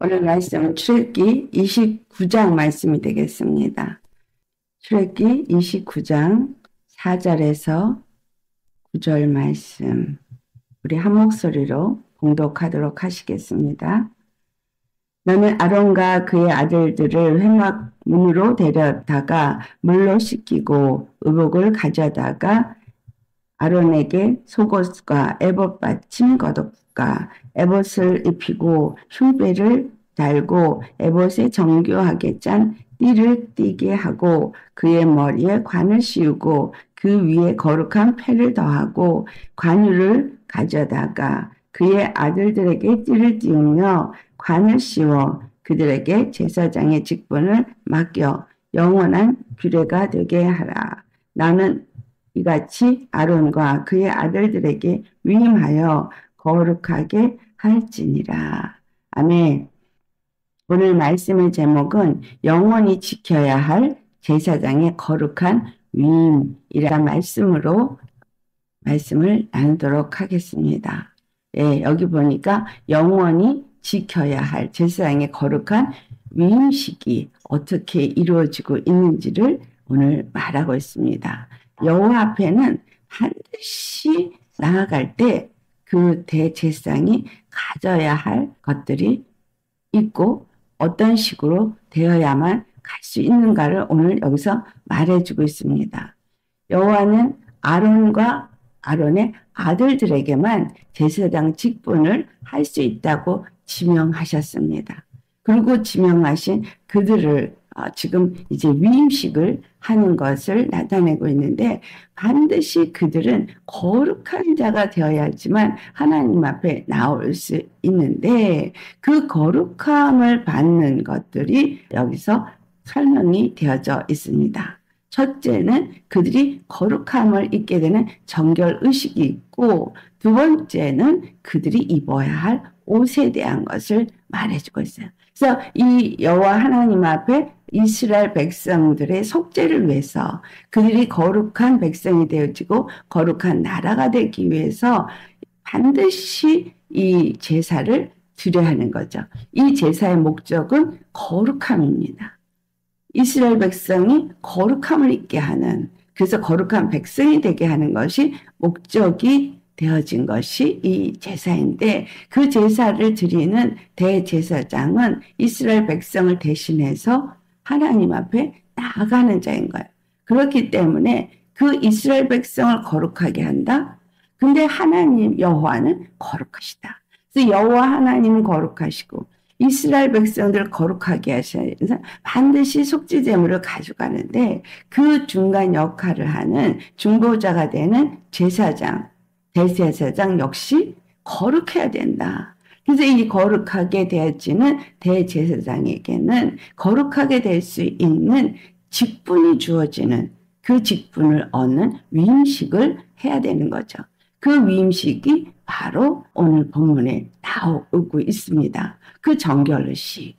오늘 말씀은 출애굽기 29장 말씀이 되겠습니다. 출애굽기 29장 4절에서 9절 말씀 우리 한 목소리로 봉독하도록 하시겠습니다. 너는 아론과 그의 아들들을 회막 문으로 데려다가 물로 씻기고 의복을 가져다가 아론에게 속옷과 에봇 받침 겉옷과 에봇을 입히고 흉배를 달고 에봇에 정교하게 짠 띠를 띠게 하고 그의 머리에 관을 씌우고 그 위에 거룩한 패를 더하고 관유를 가져다가 그의 아들들에게 띠를 띄우며 관을 씌워 그들에게 제사장의 직분을 맡겨 영원한 규례가 되게 하라. 나는 이같이 아론과 그의 아들들에게 위임하여 거룩하게 할지니라. 아멘. 오늘 말씀의 제목은 영원히 지켜야 할 제사장의 거룩한 위임이라는 말씀으로 말씀을 나누도록 하겠습니다. 예, 여기 보니까 영원히 지켜야 할 제사장의 거룩한 위임식이 어떻게 이루어지고 있는지를 오늘 말하고 있습니다. 여호와 앞에는 반드시 나아갈 때 그 대제사장이 가져야 할 것들이 있고 어떤 식으로 되어야만 갈 수 있는가를 오늘 여기서 말해주고 있습니다. 여호와는 아론과 아론의 아들들에게만 제사장 직분을 할 수 있다고 지명하셨습니다. 그리고 지명하신 그들을 지금 이제 위임식을 하는 것을 나타내고 있는데 반드시 그들은 거룩한 자가 되어야지만 하나님 앞에 나올 수 있는데 그 거룩함을 받는 것들이 여기서 설명이 되어져 있습니다. 첫째는 그들이 거룩함을 입게 되는 정결의식이 있고 두 번째는 그들이 입어야 할 옷에 대한 것을 말해주고 있어요. 그래서 이 여호와 하나님 앞에 이스라엘 백성들의 속죄를 위해서 그들이 거룩한 백성이 되어지고 거룩한 나라가 되기 위해서 반드시 이 제사를 드려야 하는 거죠. 이 제사의 목적은 거룩함입니다. 이스라엘 백성이 거룩함을 입게 하는, 그래서 거룩한 백성이 되게 하는 것이 목적이 되어진 것이 이 제사인데 그 제사를 드리는 대제사장은 이스라엘 백성을 대신해서 하나님 앞에 나아가는 자인 거예요. 그렇기 때문에 그 이스라엘 백성을 거룩하게 한다. 근데 하나님 여호와는 거룩하시다. 그래서 여호와 하나님은 거룩하시고 이스라엘 백성들을 거룩하게 하셔서 반드시 속죄제물을 가져가는데 그 중간 역할을 하는 중보자가 되는 제사장, 대제사장 역시 거룩해야 된다. 그래서 이 거룩하게 되어지는 대제사장에게는 거룩하게 될 수 있는 직분이 주어지는 그 직분을 얻는 위임식을 해야 되는 거죠. 그 위임식이 바로 오늘 본문에 나오고 있습니다. 그 정결의식,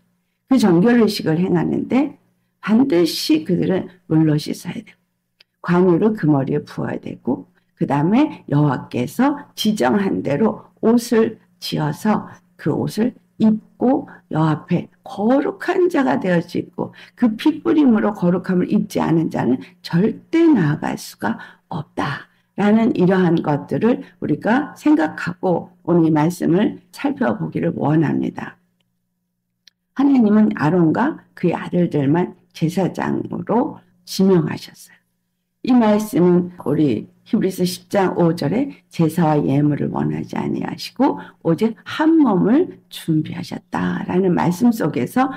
그 정결의식을 행하는데 반드시 그들은 물로 씻어야 되고 관유를 그 머리에 부어야 되고 그 다음에 여호와께서 지정한 대로 옷을 지어서 그 옷을 입고 여호와 앞에 거룩한 자가 되어지고 그 핏부림으로 거룩함을 입지 않은 자는 절대 나아갈 수가 없다라는 이러한 것들을 우리가 생각하고 오늘 이 말씀을 살펴보기를 원합니다. 하나님은 아론과 그의 아들들만 제사장으로 지명하셨어요. 이 말씀은 우리 히브리서 10장 5절에 제사와 예물을 원하지 아니하시고 오직 한 몸을 준비하셨다라는 말씀 속에서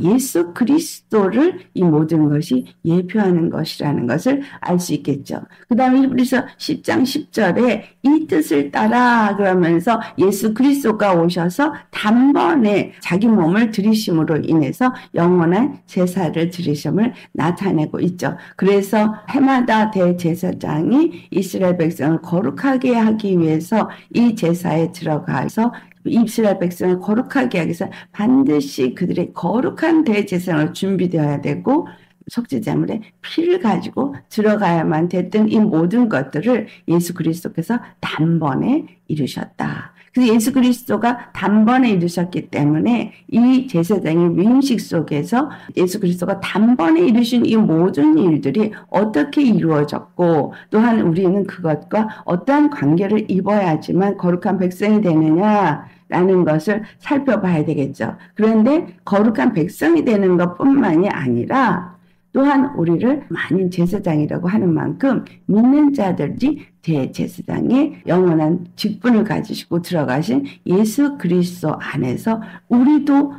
예수 그리스도를 이 모든 것이 예표하는 것이라는 것을 알 수 있겠죠. 그 다음에 히브리서 10장 10절에 이 뜻을 따라 그러면서 예수 그리스도가 오셔서 단번에 자기 몸을 들이심으로 인해서 영원한 제사를 드리심을 나타내고 있죠. 그래서 해마다 대제사장이 이스라엘 백성을 거룩하게 하기 위해서 이 제사에 들어가서 이스라엘 백성을 거룩하게 하기 위해서 반드시 그들의 거룩한 대제사장으로 준비되어야 되고 속죄제물에 피를 가지고 들어가야만 됐던 이 모든 것들을 예수 그리스도께서 단번에 이루셨다. 그래서 예수 그리스도가 단번에 이루셨기 때문에 이 제사장의 위임식 속에서 예수 그리스도가 단번에 이루신 이 모든 일들이 어떻게 이루어졌고, 또한 우리는 그것과 어떠한 관계를 입어야지만 거룩한 백성이 되느냐라는 것을 살펴봐야 되겠죠. 그런데 거룩한 백성이 되는 것뿐만이 아니라 또한 우리를 만인 제사장이라고 하는 만큼 믿는 자들이 대제사장의 영원한 직분을 가지시고 들어가신 예수 그리스도 안에서 우리도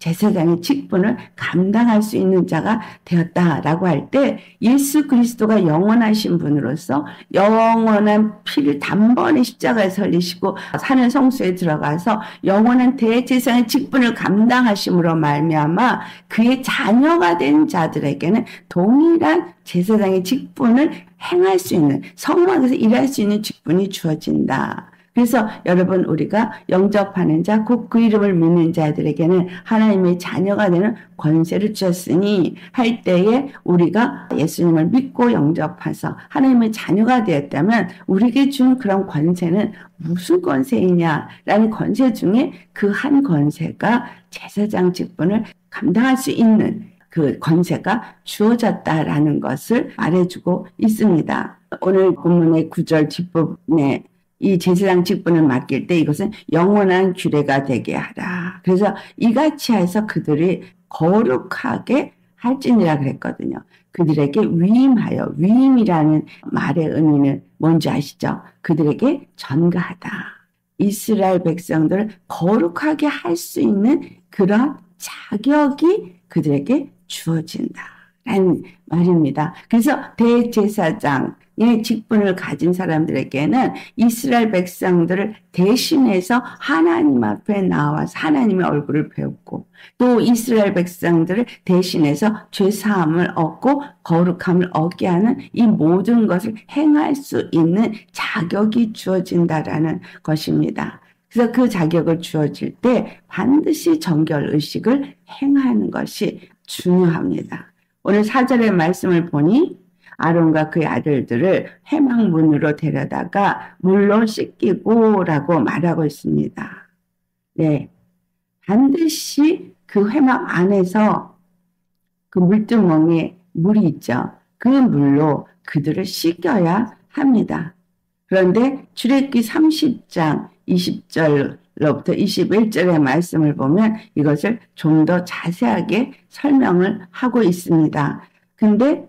제사장의 직분을 감당할 수 있는 자가 되었다라고 할 때 예수 그리스도가 영원하신 분으로서 영원한 피를 단번에 십자가에 설리시고 사는 성소에 들어가서 영원한 대제사장의 직분을 감당하심으로 말미암아 그의 자녀가 된 자들에게는 동일한 제사장의 직분을 행할 수 있는, 성막에서 일할 수 있는 직분이 주어진다. 그래서 여러분, 우리가 영접하는 자, 곧 그 이름을 믿는 자들에게는 하나님의 자녀가 되는 권세를 주셨으니 할 때에 우리가 예수님을 믿고 영접해서 하나님의 자녀가 되었다면 우리에게 준 그런 권세는 무슨 권세이냐라는 권세 중에 그 한 권세가 제사장 직분을 감당할 수 있는 그 권세가 주어졌다라는 것을 말해주고 있습니다. 오늘 본문의 9절 뒷부분에 이 제사장 직분을 맡길 때 이것은 영원한 규례가 되게 하라. 그래서 이같이 해서 그들이 거룩하게 할지니라 그랬거든요. 그들에게 위임하여, 위임이라는 말의 의미는 뭔지 아시죠? 그들에게 전가하다. 이스라엘 백성들을 거룩하게 할 수 있는 그런 자격이 그들에게 주어진다라는 말입니다. 그래서 대제사장의 직분을 가진 사람들에게는 이스라엘 백성들을 대신해서 하나님 앞에 나와서 하나님의 얼굴을 배웠고, 또 이스라엘 백성들을 대신해서 죄사함을 얻고 거룩함을 얻게 하는 이 모든 것을 행할 수 있는 자격이 주어진다라는 것입니다. 그래서 그 자격을 주어질 때 반드시 정결의식을 행하는 것이 중요합니다. 오늘 4절의 말씀을 보니 아론과 그의 아들들을 회막문으로 데려다가 물로 씻기고 라고 말하고 있습니다. 네, 반드시 그 회막 안에서 그 물두멍에 물이 있죠. 그 물로 그들을 씻겨야 합니다. 그런데 출애굽기 30장 20절로부터 21절의 말씀을 보면 이것을 좀 더 자세하게 설명을 하고 있습니다. 근데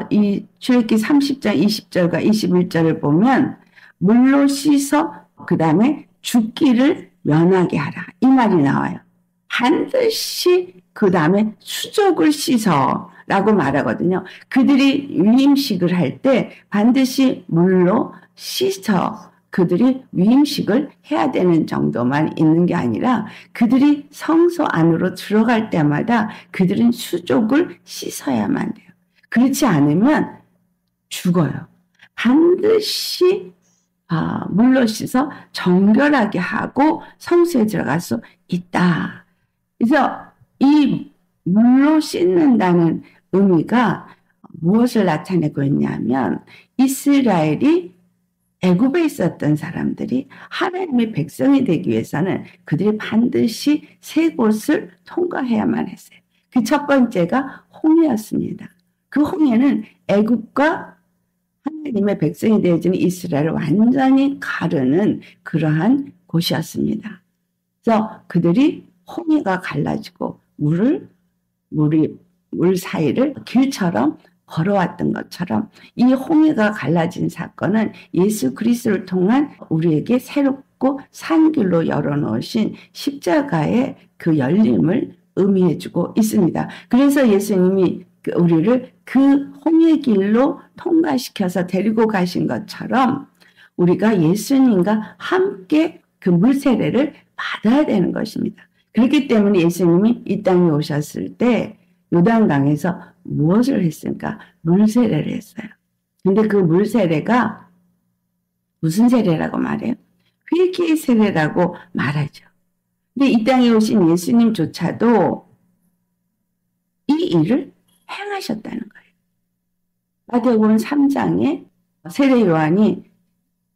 이 출애굽기 30장 20절과 21절을 보면 물로 씻어 그 다음에 죽기를 면하게 하라. 이 말이 나와요. 반드시 그 다음에 수족을 씻어 라고 말하거든요. 그들이 위임식을 할 때 반드시 물로 씻어 그들이 위임식을 해야 되는 정도만 있는 게 아니라 그들이 성소 안으로 들어갈 때마다 그들은 수족을 씻어야만 돼요. 그렇지 않으면 죽어요. 반드시 물로 씻어 정결하게 하고 성소에 들어갈 수 있다. 그래서 이 물로 씻는다는 의미가 무엇을 나타내고 있냐면 이스라엘이 애굽에 있었던 사람들이 하나님의 백성이 되기 위해서는 그들이 반드시 세 곳을 통과해야만 했어요. 그 첫 번째가 홍해였습니다. 그 홍해는 애굽과 하나님의 백성이 되어지는 이스라엘을 완전히 가르는 그러한 곳이었습니다. 그래서 그들이 홍해가 갈라지고 물 사이를 길처럼 걸어왔던 것처럼 이 홍해가 갈라진 사건은 예수 그리스도를 통한 우리에게 새롭고 산 길로 열어놓으신 십자가의 그 열림을 의미해주고 있습니다. 그래서 예수님이 우리를 그 홍해 길로 통과시켜서 데리고 가신 것처럼 우리가 예수님과 함께 그 물세례를 받아야 되는 것입니다. 그렇기 때문에 예수님이 이 땅에 오셨을 때 요단강에서 무엇을 했습니까? 물세례를 했어요. 근데 그 물세례가 무슨 세례라고 말해요? 회개의 세례라고 말하죠. 근데 이 땅에 오신 예수님조차도 이 일을 행하셨다는 거예요. 마태복음 3장에 세례 요한이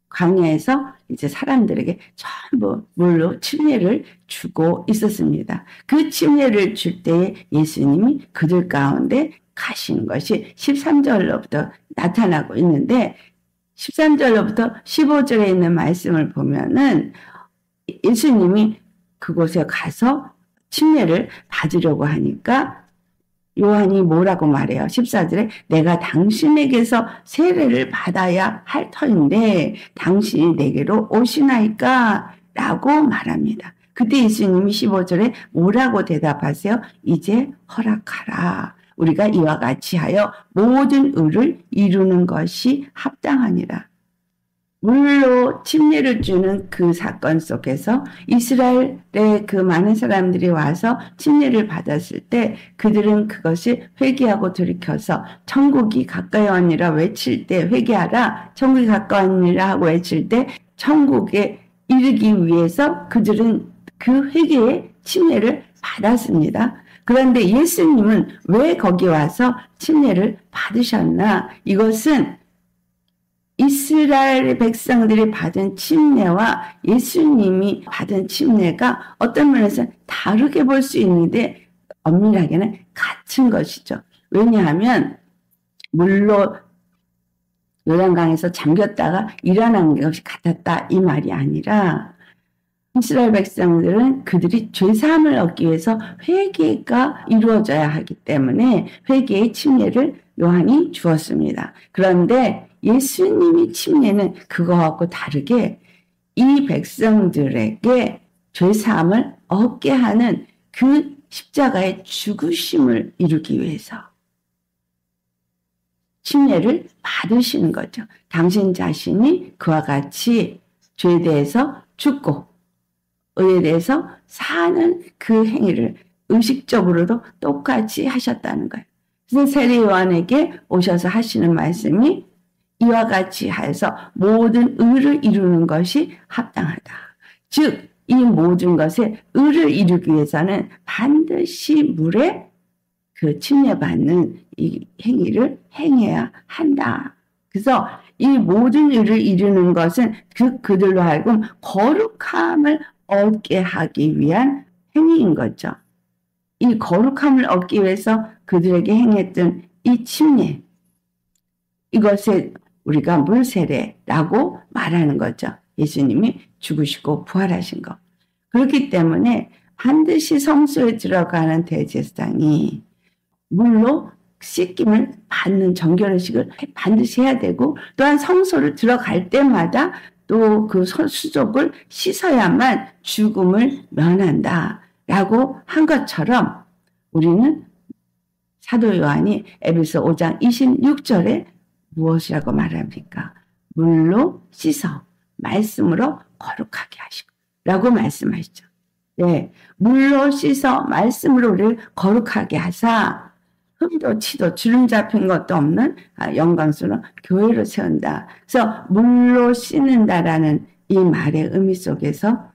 광야에서 이제 사람들에게 전부 물로 침례를 주고 있었습니다. 그 침례를 줄 때에 예수님이 그들 가운데 가시는 것이 13절로부터 나타나고 있는데 13절로부터 15절에 있는 말씀을 보면은 예수님이 그곳에 가서 침례를 받으려고 하니까 요한이 뭐라고 말해요? 14절에 내가 당신에게서 세례를 받아야 할 터인데 당신이 내게로 오시나이까? 라고 말합니다. 그때 예수님이 15절에 뭐라고 대답하세요? 이제 허락하라. 우리가 이와 같이 하여 모든 의를 이루는 것이 합당하니라. 물로 침례를 주는 그 사건 속에서 이스라엘의 그 많은 사람들이 와서 침례를 받았을 때 그들은 그것을 회개하고 돌이켜서 천국이 가까이 왔느니라 외칠 때 회개하라. 천국이 가까이 왔느니라 하고 외칠 때 천국에 이르기 위해서 그들은 그 회개의 침례를 받았습니다. 그런데 예수님은 왜 거기 와서 침례를 받으셨나? 이것은 이스라엘 백성들이 받은 침례와 예수님이 받은 침례가 어떤 면에서 다르게 볼 수 있는데 엄밀하게는 같은 것이죠. 왜냐하면 물로 요단강에서 잠겼다가 일어난 것이 같았다 이 말이 아니라 이스라엘 백성들은 그들이 죄사함을 얻기 위해서 회개가 이루어져야 하기 때문에 회개의 침례를 요한이 주었습니다. 그런데 예수님이 침례는 그거하고 다르게 이 백성들에게 죄사함을 얻게 하는 그 십자가의 죽으심을 이루기 위해서 침례를 받으시는 거죠. 당신 자신이 그와 같이 죄에 대해서 죽고 의에 대해서 사는 그 행위를 의식적으로도 똑같이 하셨다는 거예요. 그래서 세례 요한에게 오셔서 하시는 말씀이 이와 같이 해서 모든 의를 이루는 것이 합당하다. 즉, 이 모든 것에 의를 이루기 위해서는 반드시 물에 그 침례받는 이 행위를 행해야 한다. 그래서 이 모든 의를 이루는 것은 그들로 하여금 거룩함을 얻게 하기 위한 행위인 거죠. 이 거룩함을 얻기 위해서 그들에게 행했던 이 침례, 이것을 우리가 물세례라고 말하는 거죠. 예수님이 죽으시고 부활하신 거. 그렇기 때문에 반드시 성소에 들어가는 대제사장이 물로 씻김을 받는 정결의식을 반드시 해야 되고 또한 성소를 들어갈 때마다 또 그 수족을 씻어야만 죽음을 면한다라고 한 것처럼 우리는 사도 요한이 에베소 5장 26절에 무엇이라고 말합니까? 물로 씻어 말씀으로 거룩하게 하시고 라고 말씀하시죠. 네, 물로 씻어 말씀으로 우리를 거룩하게 하사 흠도 치도 주름 잡힌 것도 없는 영광스러운 교회로 세운다. 그래서 물로 씻는다라는 이 말의 의미 속에서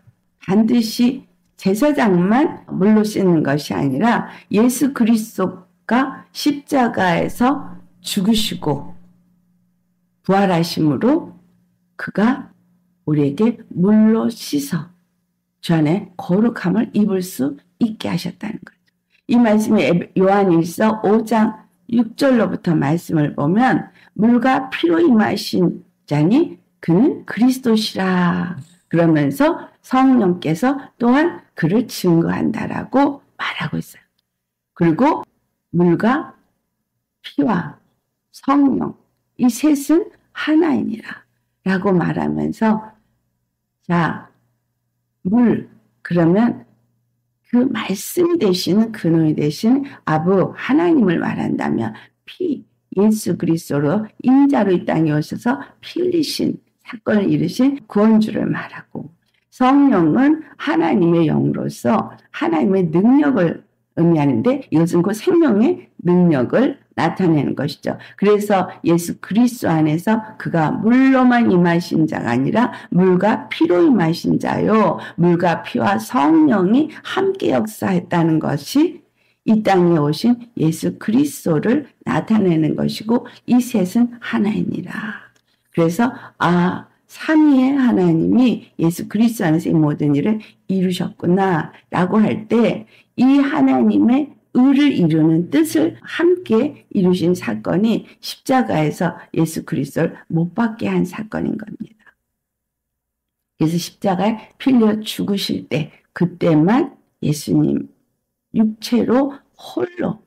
반드시 제사장만 물로 씻는 것이 아니라 예수 그리스도가 십자가에서 죽으시고 부활하심으로 그가 우리에게 물로 씻어 주 안에 거룩함을 입을 수 있게 하셨다는 거죠. 이 말씀이 요한일서 5장 6절로부터 말씀을 보면 물과 피로 임하신 자니 그는 그리스도시라 그러면서 성령께서 또한 그를 증거한다라고 말하고 있어요. 그리고 물과 피와 성령 이 셋은 하나이니라 라고 말하면서 자, 물 그러면 그 말씀이 되시는 근원이 되신 아부 하나님을 말한다면 피 예수 그리스도로 인자로 이 땅에 오셔서 피 흘리신 사건을 이루신 구원주를 말하고 성령은 하나님의 영으로서 하나님의 능력을 의미하는데 이것은 그 생명의 능력을 나타내는 것이죠. 그래서 예수 그리스도 안에서 그가 물로만 임하신 자가 아니라 물과 피로 임하신 자요. 물과 피와 성령이 함께 역사했다는 것이 이 땅에 오신 예수 그리스도를 나타내는 것이고 이 셋은 하나이니라. 그래서 삼위의 하나님이 예수 그리스도 안에서 이 모든 일을 이루셨구나 라고 할 때 이 하나님의 의를 이루는 뜻을 함께 이루신 사건이 십자가에서 예수 그리스도를 못 박게 한 사건인 겁니다. 그래서 십자가에 필려 죽으실 때 그때만 예수님 육체로 홀로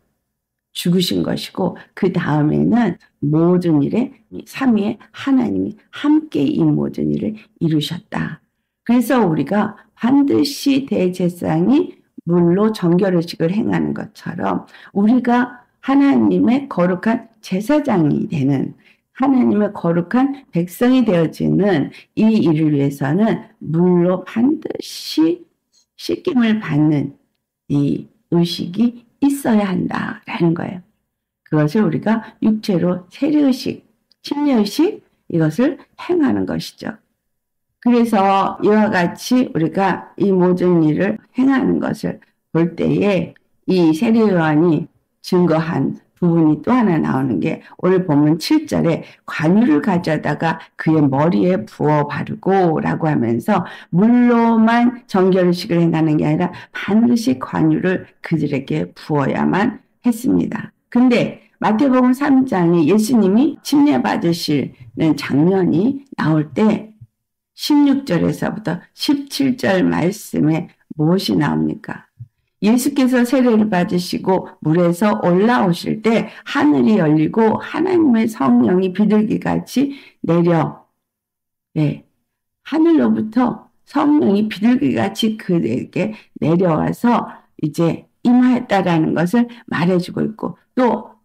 죽으신 것이고 그 다음에는 모든 일에 삼위의 하나님이 함께 이 모든 일을 이루셨다. 그래서 우리가 반드시 대제사장이 물로 정결의식을 행하는 것처럼 우리가 하나님의 거룩한 제사장이 되는 하나님의 거룩한 백성이 되어지는 이 일을 위해서는 물로 반드시 씻김을 받는 이 의식이 있어야 한다라는 거예요. 그것을 우리가 육체로 세례의식, 침례의식 이것을 행하는 것이죠. 그래서 이와 같이 우리가 이 모든 일을 행하는 것을 볼 때에 이 세례요한이 증거한 부분이 또 하나 나오는 게 오늘 본문 7절에 관유를 가져다가 그의 머리에 부어 바르고 라고 하면서 물로만 정결의식을 행하는 게 아니라 반드시 관유를 그들에게 부어야만 했습니다. 근데 마태복음 3장에 예수님이 침례 받으시는 장면이 나올 때 16절에서부터 17절 말씀에 무엇이 나옵니까? 예수께서 세례를 받으시고 물에서 올라오실 때 하늘이 열리고 하나님의 성령이 비둘기같이 내려 하늘로부터 성령이 비둘기같이 그에게 내려와서 이제 임하였다라는 것을 말해주고 있고 또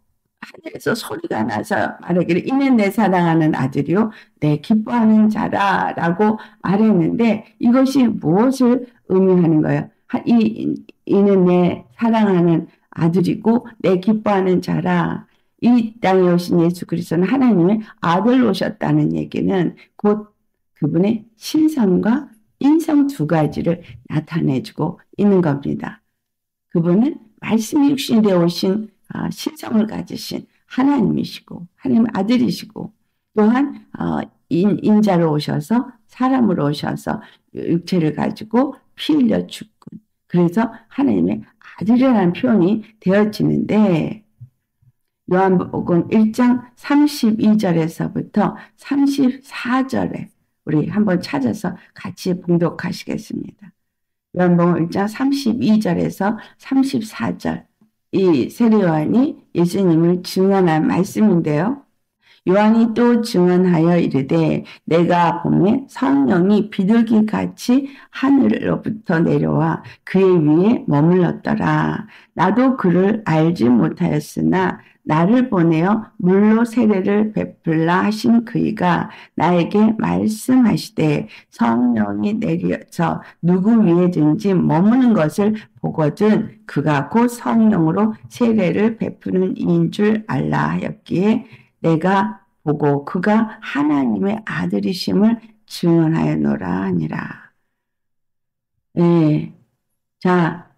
하늘에서 소리가 나서 말하기를 이는 내 사랑하는 아들이요 내 기뻐하는 자라 라고 말했는데 이것이 무엇을 의미하는 거예요? 이는 내 사랑하는 아들이고 내 기뻐하는 자라. 이 땅에 오신 예수 그리스도는 하나님의 아들로 오셨다는 얘기는 곧 그분의 신성과 인성 두 가지를 나타내주고 있는 겁니다. 그분은 말씀이 육신이 되어 오신 신성을 가지신 하나님이시고 하나님의 아들이시고 또한 인자로 오셔서 사람으로 오셔서 육체를 가지고 피 흘려 죽고 그래서 하나님의 아들이라는 표현이 되어지는데 요한복음 1장 32절에서부터 34절에 우리 한번 찾아서 같이 봉독하시겠습니다. 요한복음 1장 32절에서 34절 이 세례요한이 예수님을 증언한 말씀인데요. 요한이 또 증언하여 이르되 내가 보매 성령이 비둘기같이 하늘로부터 내려와 그의 위에 머물렀더라. 나도 그를 알지 못하였으나 나를 보내어 물로 세례를 베풀라 하신 그이가 나에게 말씀하시되 성령이 내려서 누구 위에든지 머무는 것을 보거든 그가 곧 성령으로 세례를 베푸는 이인 줄 알라 하였기에 내가 보고 그가 하나님의 아들이심을 증언하였노라 하니라. 네. 자,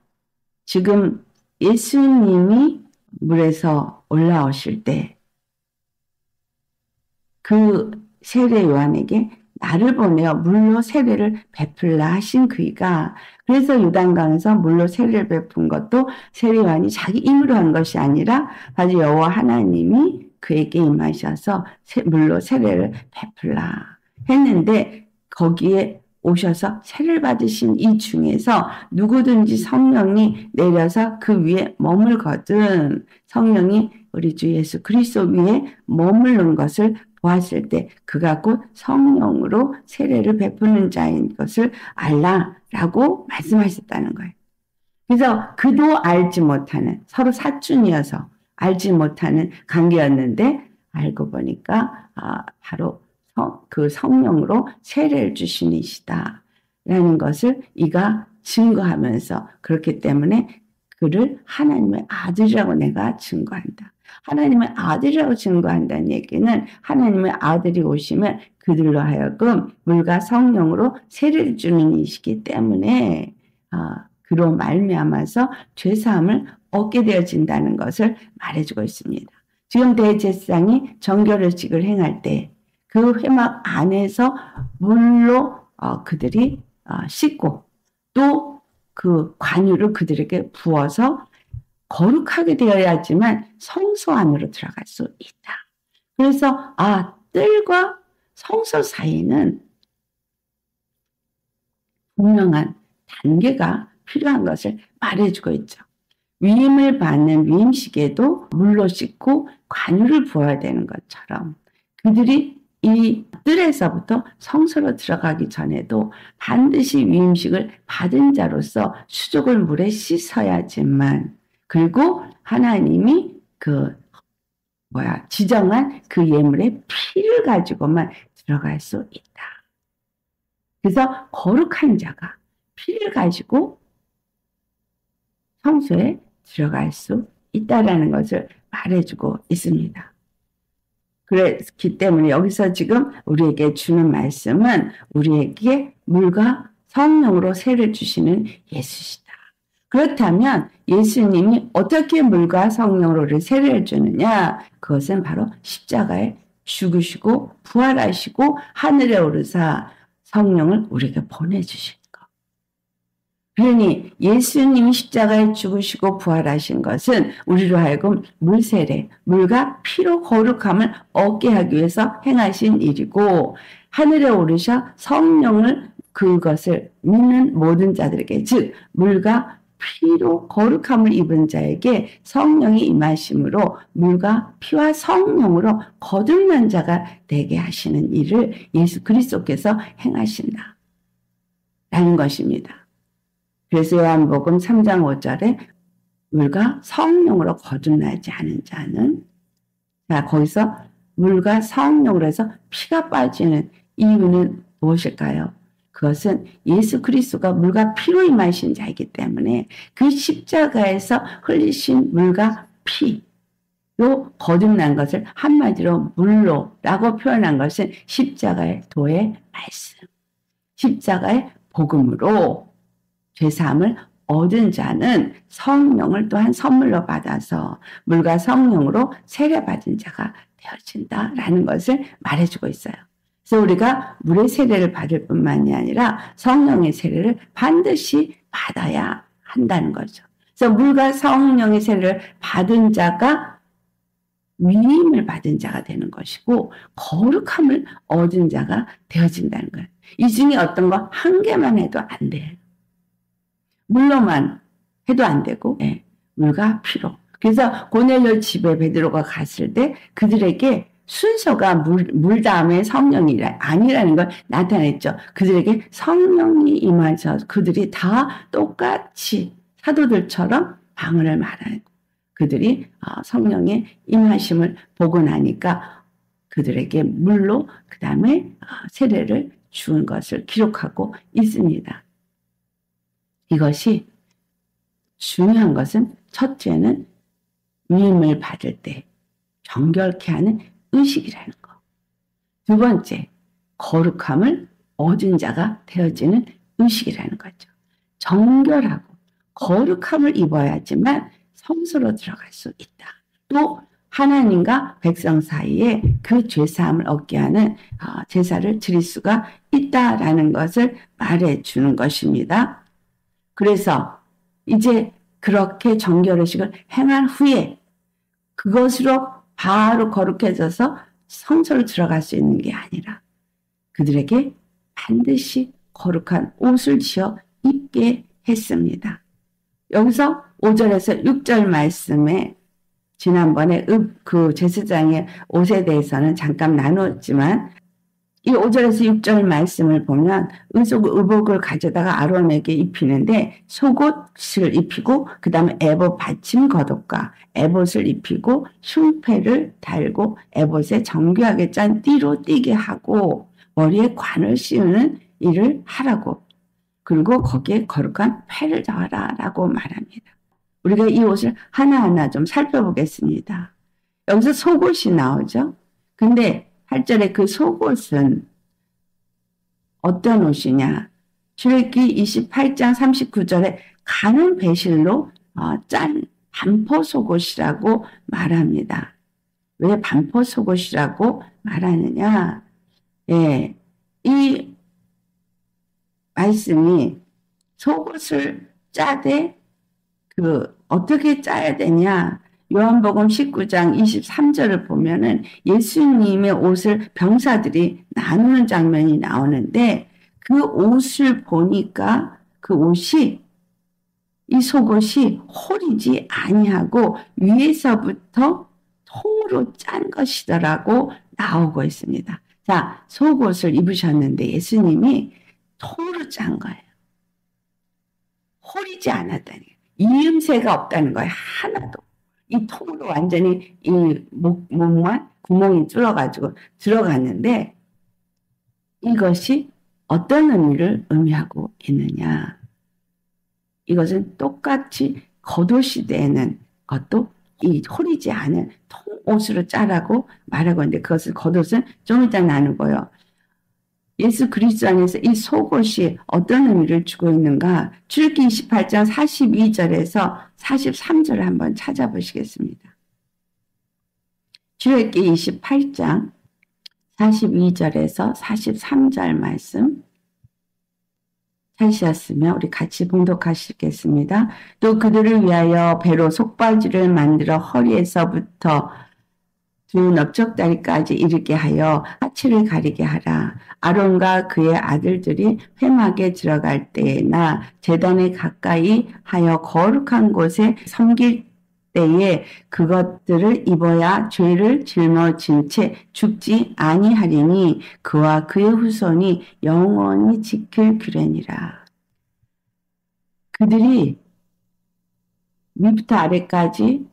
지금 예수님이 물에서 올라오실 때 그 세례 요한에게 나를 보내어 물로 세례를 베풀라 하신 그이가 그래서 요단강에서 물로 세례를 베푼 것도 세례 요한이 자기 힘으로 한 것이 아니라 바로 여호와 하나님이 그에게 임하셔서 물로 세례를 베풀라 했는데 거기에 오셔서 세례를 받으신 이 중에서 누구든지 성령이 내려서 그 위에 머물거든 성령이 우리 주 예수 그리스도 위에 머무는 것을 보았을 때 그가 곧 성령으로 세례를 베푸는 자인 것을 알라라고 말씀하셨다는 거예요. 그래서 그도 알지 못하는 서로 사촌이어서 알지 못하는 관계였는데 알고 보니까 바로 그 성령으로 세례를 주신 이시다라는 것을 이가 증거하면서 그렇기 때문에 그를 하나님의 아들이라고 내가 증거한다. 하나님의 아들이라고 증거한다는 얘기는 하나님의 아들이 오시면 그들로 하여금 물과 성령으로 세례를 주는 이시기 때문에 그로 말미암아서 죄사함을 얻게 되어진다는 것을 말해주고 있습니다. 지금 대제사장이 정결의식을 행할 때 그 회막 안에서 물로 그들이 씻고 또 그 관유를 그들에게 부어서 거룩하게 되어야지만 성소 안으로 들어갈 수 있다. 그래서 뜰과 성소 사이는 분명한 단계가 필요한 것을 말해주고 있죠. 위임을 받는 위임식에도 물로 씻고 관유를 부어야 되는 것처럼 그들이 이 뜰에서부터 성소로 들어가기 전에도 반드시 위임식을 받은 자로서 수족을 물에 씻어야지만 그리고 하나님이 지정한 그 예물의 피를 가지고만 들어갈 수 있다. 그래서 거룩한 자가 피를 가지고 성소에 들어갈 수 있다라는 것을 말해주고 있습니다. 그렇기 때문에 여기서 지금 우리에게 주는 말씀은 우리에게 물과 성령으로 세를 주시는 예수시다. 그렇다면 예수님이 어떻게 물과 성령으로 세를 해주느냐? 그것은 바로 십자가에 죽으시고 부활하시고 하늘에 오르사 성령을 우리에게 보내주신 것. 그러니 예수님이 십자가에 죽으시고 부활하신 것은 우리로 하여금 물세례, 물과 피로 거룩함을 얻게 하기 위해서 행하신 일이고 하늘에 오르셔 성령을 그것을 믿는 모든 자들에게 즉 물과 피로 거룩함을 입은 자에게 성령이 임하심으로 물과 피와 성령으로 거듭난 자가 되게 하시는 일을 예수 그리스도께서 행하신다. 라는 것입니다. 그래서 요한복음 3장 5절에 물과 성령으로 거듭나지 않은 자는 거기서 물과 성령으로 해서 피가 빠지는 이유는 무엇일까요? 그것은 예수 그리스도가 물과 피로 임하신 자이기 때문에 그 십자가에서 흘리신 물과 피로 거듭난 것을 한마디로 물로라고 표현한 것은 십자가의 도의 말씀, 십자가의 복음으로 죄사함을 얻은 자는 성령을 또한 선물로 받아서 물과 성령으로 세례받은 자가 되어진다라는 것을 말해주고 있어요. 그래서 우리가 물의 세례를 받을 뿐만이 아니라 성령의 세례를 반드시 받아야 한다는 거죠. 그래서 물과 성령의 세례를 받은 자가 위임을 받은 자가 되는 것이고 거룩함을 얻은 자가 되어진다는 거예요. 이 중에 어떤 거 한 개만 해도 안 돼요. 물로만 해도 안 되고 물과 피로. 그래서 고넬료 집에 베드로가 갔을 때 그들에게 순서가 물 다음에 성령이 아니라는 걸 나타냈죠. 그들에게 성령이 임하셔서 그들이 다 똑같이 사도들처럼 방언을 말하고 그들이 성령의 임하심을 보고 나니까 그들에게 물로 그 다음에 세례를 주은 것을 기록하고 있습니다. 이것이 중요한 것은 첫째는 위임을 받을 때 정결케 하는 의식이라는 것. 두 번째, 거룩함을 얻은 자가 되어지는 의식이라는 거죠. 정결하고 거룩함을 입어야지만 성소로 들어갈 수 있다. 또 하나님과 백성 사이에 그 죄사함을 얻게 하는 제사를 드릴 수가 있다라는 것을 말해주는 것입니다. 그래서 이제 그렇게 정결의식을 행한 후에 그것으로 바로 거룩해져서 성소를 들어갈 수 있는 게 아니라 그들에게 반드시 거룩한 옷을 지어 입게 했습니다. 여기서 5절에서 6절 말씀에 지난번에 그 제사장의 옷에 대해서는 잠깐 나눴지만 이 5절에서 6절 말씀을 보면 의복을 가져다가 아론에게 입히는데 속옷을 입히고 그 다음에 에봇 받침 겉옷과 에봇을 입히고 흉패를 달고 에봇에 정교하게 짠 띠로 띠게 하고 머리에 관을 씌우는 일을 하라고 그리고 거기에 거룩한 패를 넣어라 라고 말합니다. 우리가 이 옷을 하나하나 좀 살펴보겠습니다. 여기서 속옷이 나오죠. 근데 8절에 그 속옷은 어떤 옷이냐? 출애굽기 28장 39절에 가는 배실로 짠 반포속옷이라고 말합니다. 왜 반포속옷이라고 말하느냐? 예, 이 말씀이 속옷을 짜되 어떻게 짜야 되냐? 요한복음 19장 23절을 보면은 예수님의 옷을 병사들이 나누는 장면이 나오는데 그 옷을 보니까 그 옷이 이 속옷이 홀이지 아니하고 위에서부터 통으로 짠 것이더라고 나오고 있습니다. 자, 속옷을 입으셨는데 예수님이 통으로 짠 거예요. 홀이지 않았다니. 이음새가 없다는 거예요. 하나도. 이 통으로 완전히 이 목만 구멍이 뚫어가지고 들어갔는데 이것이 어떤 의미를 의미하고 있느냐. 이것은 똑같이 겉옷시대에는 것도 이 홀이지 않은 통옷으로 짜라고 말하고 있는데 그것을 겉옷은 좀 이따 나누고요. 예수 그리스도 안에서 이 속옷이 어떤 의미를 주고 있는가? 출애굽기 28장 42절에서 43절을 한번 찾아보시겠습니다. 출애굽기 28장 42절에서 43절 말씀 찾으셨으면 우리 같이 봉독하시겠습니다. 또 그들을 위하여 배로 속바지를 만들어 허리에서부터 두 넓적다리까지 이르게 하여 하체를 가리게 하라. 아론과 그의 아들들이 회막에 들어갈 때나 제단에 가까이 하여 거룩한 곳에 섬길 때에 그것들을 입어야 죄를 짊어진 채 죽지 아니하리니 그와 그의 후손이 영원히 지킬 규례니라. 그들이 위부터 아래까지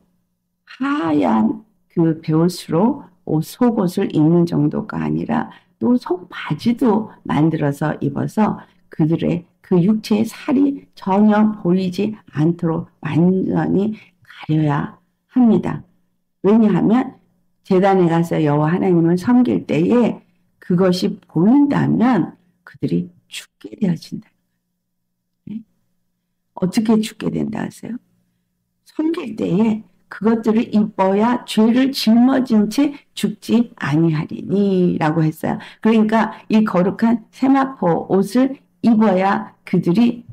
하얀 그 베옷으로 속옷을 입는 정도가 아니라 또 속바지도 만들어서 입어서 그들의 그 육체의 살이 전혀 보이지 않도록 완전히 가려야 합니다. 왜냐하면 제단에 가서 여호와 하나님을 섬길 때에 그것이 보인다면 그들이 죽게 되어진다. 네? 어떻게 죽게 된다 하세요? 섬길 때에 그것들을 입어야 죄를 짊어진 채 죽지 아니하리니 라고 했어요. 그러니까 이 거룩한 세마포 옷을 입어야 그들이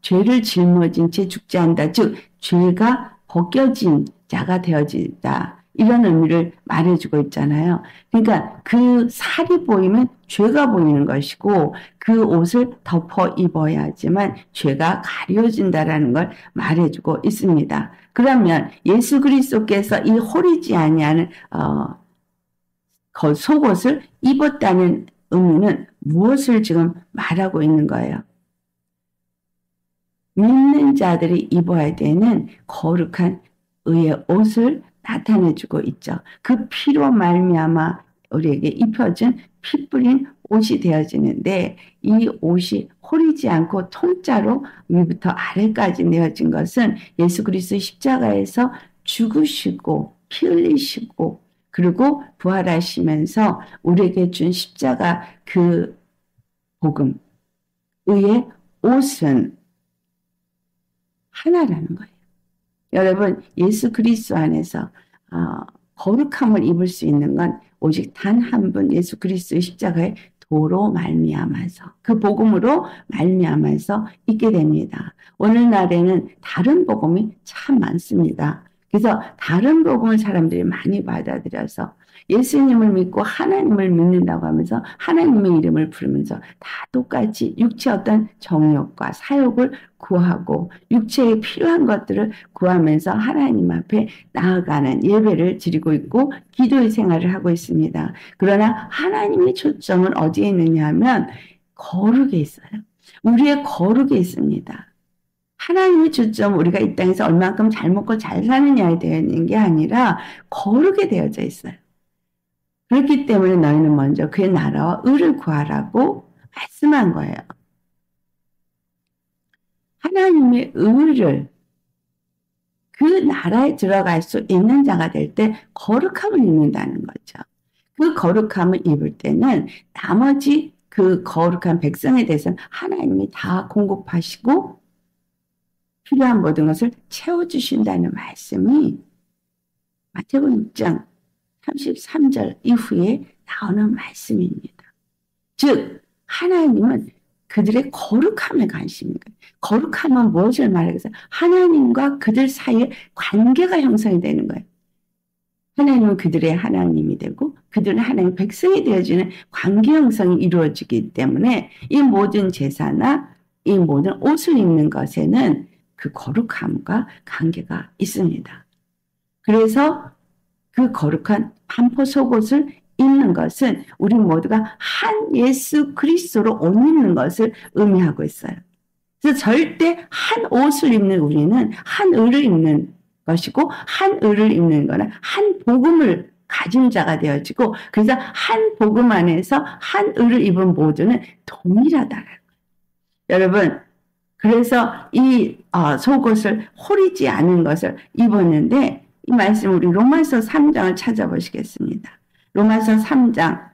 죄를 짊어진 채 죽지 않는다. 즉 죄가 벗겨진 자가 되어진다. 이런 의미를 말해주고 있잖아요. 그러니까 그 살이 보이면 죄가 보이는 것이고 그 옷을 덮어 입어야지만 죄가 가려진다라는 걸 말해주고 있습니다. 그러면 예수 그리스도께서 이 홀이지 아니하는 속옷을 입었다는 의미는 무엇을 지금 말하고 있는 거예요? 믿는 자들이 입어야 되는 거룩한 의의 옷을 나타내주고 있죠. 그 피로 말미암아 우리에게 입혀진 피 뿌린 옷이 되어지는데 이 옷이 홀이지 않고 통짜로 위부터 아래까지 내어진 것은 예수 그리스도 십자가에서 죽으시고 피 흘리시고 그리고 부활하시면서 우리에게 준 십자가 그 복음 의의 옷은 하나라는 거예요. 여러분 예수 그리스도 안에서 거룩함을 입을 수 있는 건 오직 단 한 분 예수 그리스도의 십자가의 도로 말미암아서 그 복음으로 말미암아서 있게 됩니다. 오늘날에는 다른 복음이 참 많습니다. 그래서 다른 복음을 사람들이 많이 받아들여서 예수님을 믿고 하나님을 믿는다고 하면서 하나님의 이름을 부르면서 다 똑같이 육체 어떤 정욕과 사욕을 구하고 육체에 필요한 것들을 구하면서 하나님 앞에 나아가는 예배를 드리고 있고 기도의 생활을 하고 있습니다. 그러나 하나님의 초점은 어디에 있느냐 하면 거룩에 있어요. 우리의 거룩에 있습니다. 하나님의 초점 우리가 이 땅에서 얼만큼 잘 먹고 잘 사느냐에 되어 있는 게 아니라 거룩에 되어져 있어요. 그렇기 때문에 너희는 먼저 그의 나라와 의를 구하라고 말씀한 거예요. 하나님의 의를 그 나라에 들어갈 수 있는 자가 될 때 거룩함을 입는다는 거죠. 그 거룩함을 입을 때는 나머지 그 거룩한 백성에 대해서는 하나님이 다 공급하시고 필요한 모든 것을 채워주신다는 말씀이 마태복음 6장 33절 이후에 나오는 말씀입니다. 즉 하나님은 그들의 거룩함에 관심인 거예요. 거룩함은 무엇을 말하겠어요? 하나님과 그들 사이에 관계가 형성이 되는 거예요. 하나님은 그들의 하나님이 되고 그들은 하나님의 백성이 되어지는 관계 형성이 이루어지기 때문에 이 모든 제사나 이 모든 옷을 입는 것에는 그 거룩함과 관계가 있습니다. 그래서 그 거룩한 반포 속옷을 입는 것은 우리 모두가 한 예수 그리스도로 옷 입는 것을 의미하고 있어요. 그래서 절대 한 옷을 입는 우리는 한 의를 입는 것이고 한 의를 입는 거는 한 복음을 가진 자가 되어지고 그래서 한 복음 안에서 한 의를 입은 모두는 동일하다는 거예요. 여러분 그래서 이 속옷을 호리지 않은 것을 입었는데 이 말씀 우리 로마서 3장을 찾아보시겠습니다. 로마서 3장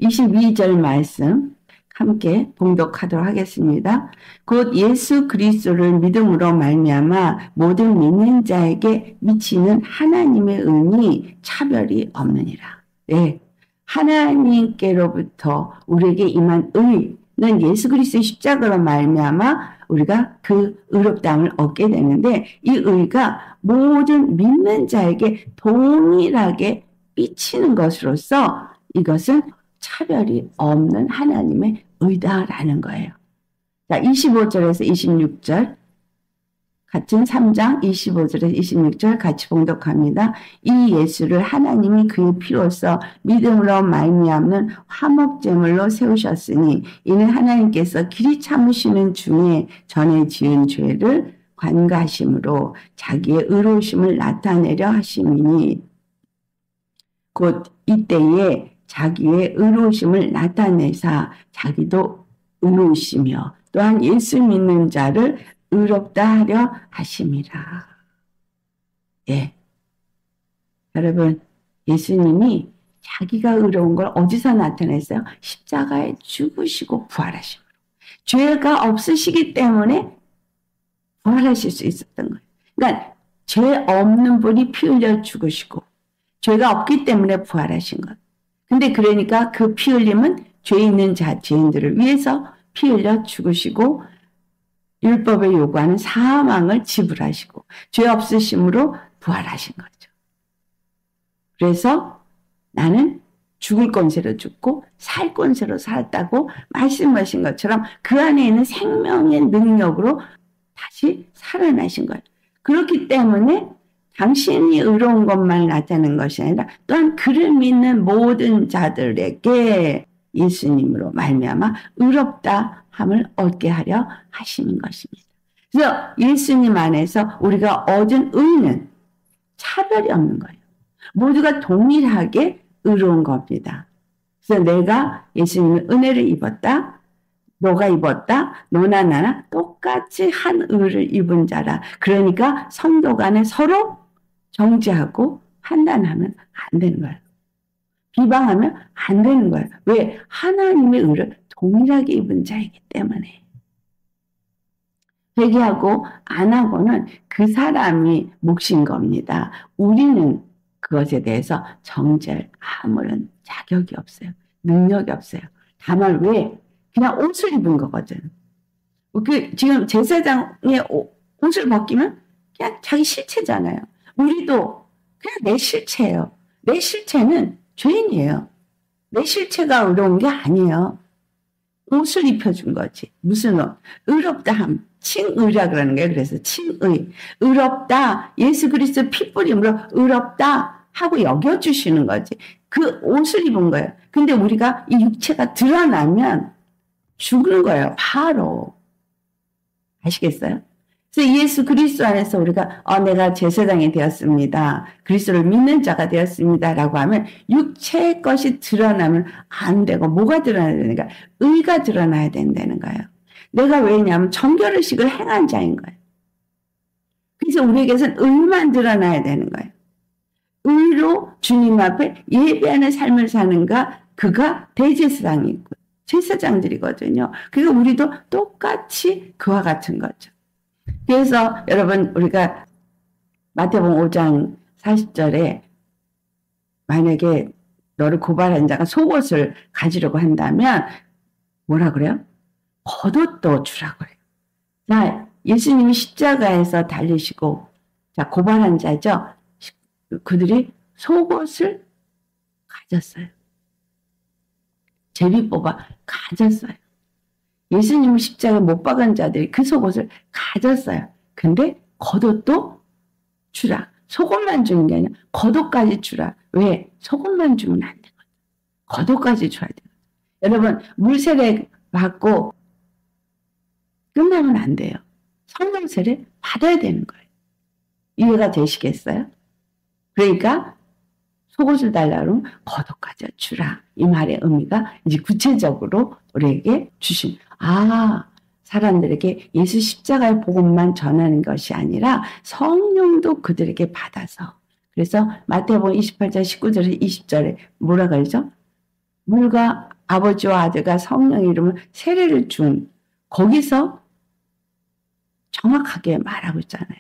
22절 말씀 함께 봉독하도록 하겠습니다. 곧 예수 그리스도를 믿음으로 말미암아 모든 믿는 자에게 미치는 하나님의 은이 차별이 없느니라. 네, 하나님께로부터 우리에게 임한 의는 예수 그리스도의 십자가로 말미암아 우리가 그 의롭다함을 얻게 되는데 이 의가 모든 믿는 자에게 동일하게 미치는 것으로서 이것은 차별이 없는 하나님의 의다라는 거예요. 자, 25절에서 26절 같은 3장 25절에서 26절 같이 봉독합니다. 이 예수를 하나님이 그의 피로써 믿음으로 말미암는 화목제물로 세우셨으니 이는 하나님께서 길이 참으시는 중에 전에 지은 죄를 관가하심으로 자기의 의로우심을 나타내려 하심이니 곧 이때에 자기의 의로우심을 나타내사 자기도 의로우시며 또한 예수 믿는 자를 의롭다 하려 하심이라. 예. 여러분, 예수님이 자기가 의로운 걸 어디서 나타냈어요? 십자가에 죽으시고 부활하심으로. 죄가 없으시기 때문에 부활하실 수 있었던 거예요. 그러니까 죄 없는 분이 피 흘려 죽으시고 죄가 없기 때문에 부활하신 것. 근데 그러니까 그 피 흘림은 죄 있는 죄인들을 위해서 피 흘려 죽으시고 율법에 요구하는 사망을 지불하시고 죄 없으심으로 부활하신 거죠. 그래서 나는 죽을 권세로 죽고 살 권세로 살았다고 말씀하신 것처럼 그 안에 있는 생명의 능력으로 다시 살아나신 거예요. 그렇기 때문에 당신이 의로운 것만 나타내는 것이 아니라 또한 그를 믿는 모든 자들에게 예수님으로 말미암아 의롭다 함을 얻게 하려 하시는 것입니다. 그래서 예수님 안에서 우리가 얻은 의는 차별이 없는 거예요. 모두가 동일하게 의로운 겁니다. 그래서 내가 예수님의 은혜를 입었다. 너가 입었다. 너나 나나 똑같이 한 의를 입은 자라. 그러니까 성도 간에 서로 정죄하고 판단하면 안 되는 거예요. 비방하면 안 되는 거예요. 왜? 하나님의 의를 동일하게 입은 자이기 때문에. 회개하고 안 하고는 그 사람이 몫인 겁니다. 우리는 그것에 대해서 정죄할 아무런 자격이 없어요. 능력이 없어요. 다만 왜? 그냥 옷을 입은 거거든. 지금 제사장의 옷을 벗기면 그냥 자기 실체잖아요. 우리도 그냥 내 실체예요. 내 실체는 죄인이에요. 내 실체가 의로운 게 아니에요. 옷을 입혀준 거지. 무슨 옷? 의롭다함. 칭의라 그러는 거예요. 그래서 칭의. 의롭다. 예수 그리스도 피 뿌림으로 의롭다 하고 여겨주시는 거지. 그 옷을 입은 거예요. 근데 우리가 이 육체가 드러나면 죽는 거예요. 바로. 아시겠어요? 그래서 예수 그리스도 안에서 우리가 내가 제사장이 되었습니다. 그리스도를 믿는 자가 되었습니다. 라고 하면 육체의 것이 드러나면 안 되고 뭐가 드러나야 되는가? 의가 드러나야 된다는 거예요. 내가 왜냐하면 정결의식을 행한 자인 거예요. 그래서 우리에게서는 의만 드러나야 되는 거예요. 의로 주님 앞에 예배하는 삶을 사는가 그가 대제사장이고 제사장들이거든요. 그러니까 우리도 똑같이 그와 같은 거죠. 그래서 여러분 우리가 마태복음 5장 40절에 만약에 너를 고발한 자가 속옷을 가지려고 한다면 뭐라 그래요? 겉옷도 주라 그래요. 자, 예수님이 십자가에서 달리시고 자 고발한 자죠. 그들이 속옷을 가졌어요. 제비 뽑아 가졌어요. 예수님 십자가에 못 박은 자들이 그 속옷을 가졌어요. 근데 겉옷도 주라. 속옷만 주는 게 아니라 겉옷까지 주라. 왜? 속옷만 주면 안 되거든. 겉옷까지 줘야 돼요. 여러분 물세례 받고 끝나면 안 돼요. 성령 세례 받아야 되는 거예요. 이해가 되시겠어요? 그러니까 속옷을 달라 그러면 겉옷까지 주라. 이 말의 의미가 이제 구체적으로 우리에게 주신 사람들에게 예수 십자가의 복음만 전하는 것이 아니라 성령도 그들에게 받아서 그래서 마태복음 28장 19절에서 20절에 뭐라 그러죠? 물과 아버지와 아들과 성령 이름을 세례를 준 거기서 정확하게 말하고 있잖아요.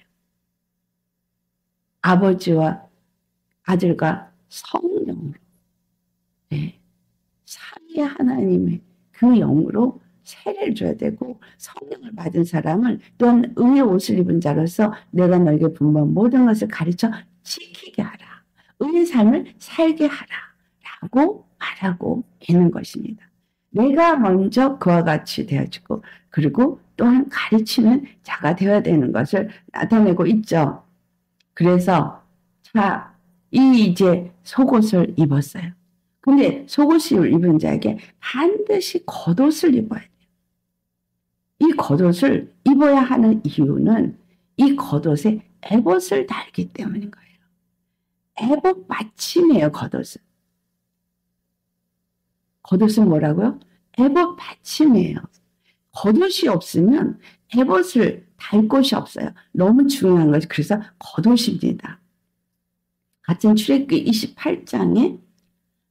아버지와 아들과 성령으로 네. 삼위 하나님의 그 영으로 세례를 줘야 되고 성령을 받은 사람을 또한 의의 옷을 입은 자로서 내가 너에게 분부한 모든 것을 가르쳐 지키게 하라. 의의 삶을 살게 하라. 라고 말하고 있는 것입니다. 내가 먼저 그와 같이 되어지고 그리고 또한 가르치는 자가 되어야 되는 것을 나타내고 있죠. 그래서 이제 속옷을 입었어요. 근데 속옷을 입은 자에게 반드시 겉옷을 입어야 돼요. 이 겉옷을 입어야 하는 이유는 이 겉옷에 에봇을 달기 때문인 거예요. 에봇 받침이에요, 겉옷은. 겉옷은 뭐라고요? 에봇 받침이에요. 겉옷이 없으면 에봇을 달 곳이 없어요. 너무 중요한 것이 그래서 겉옷입니다. 같은 출애굽기 28장에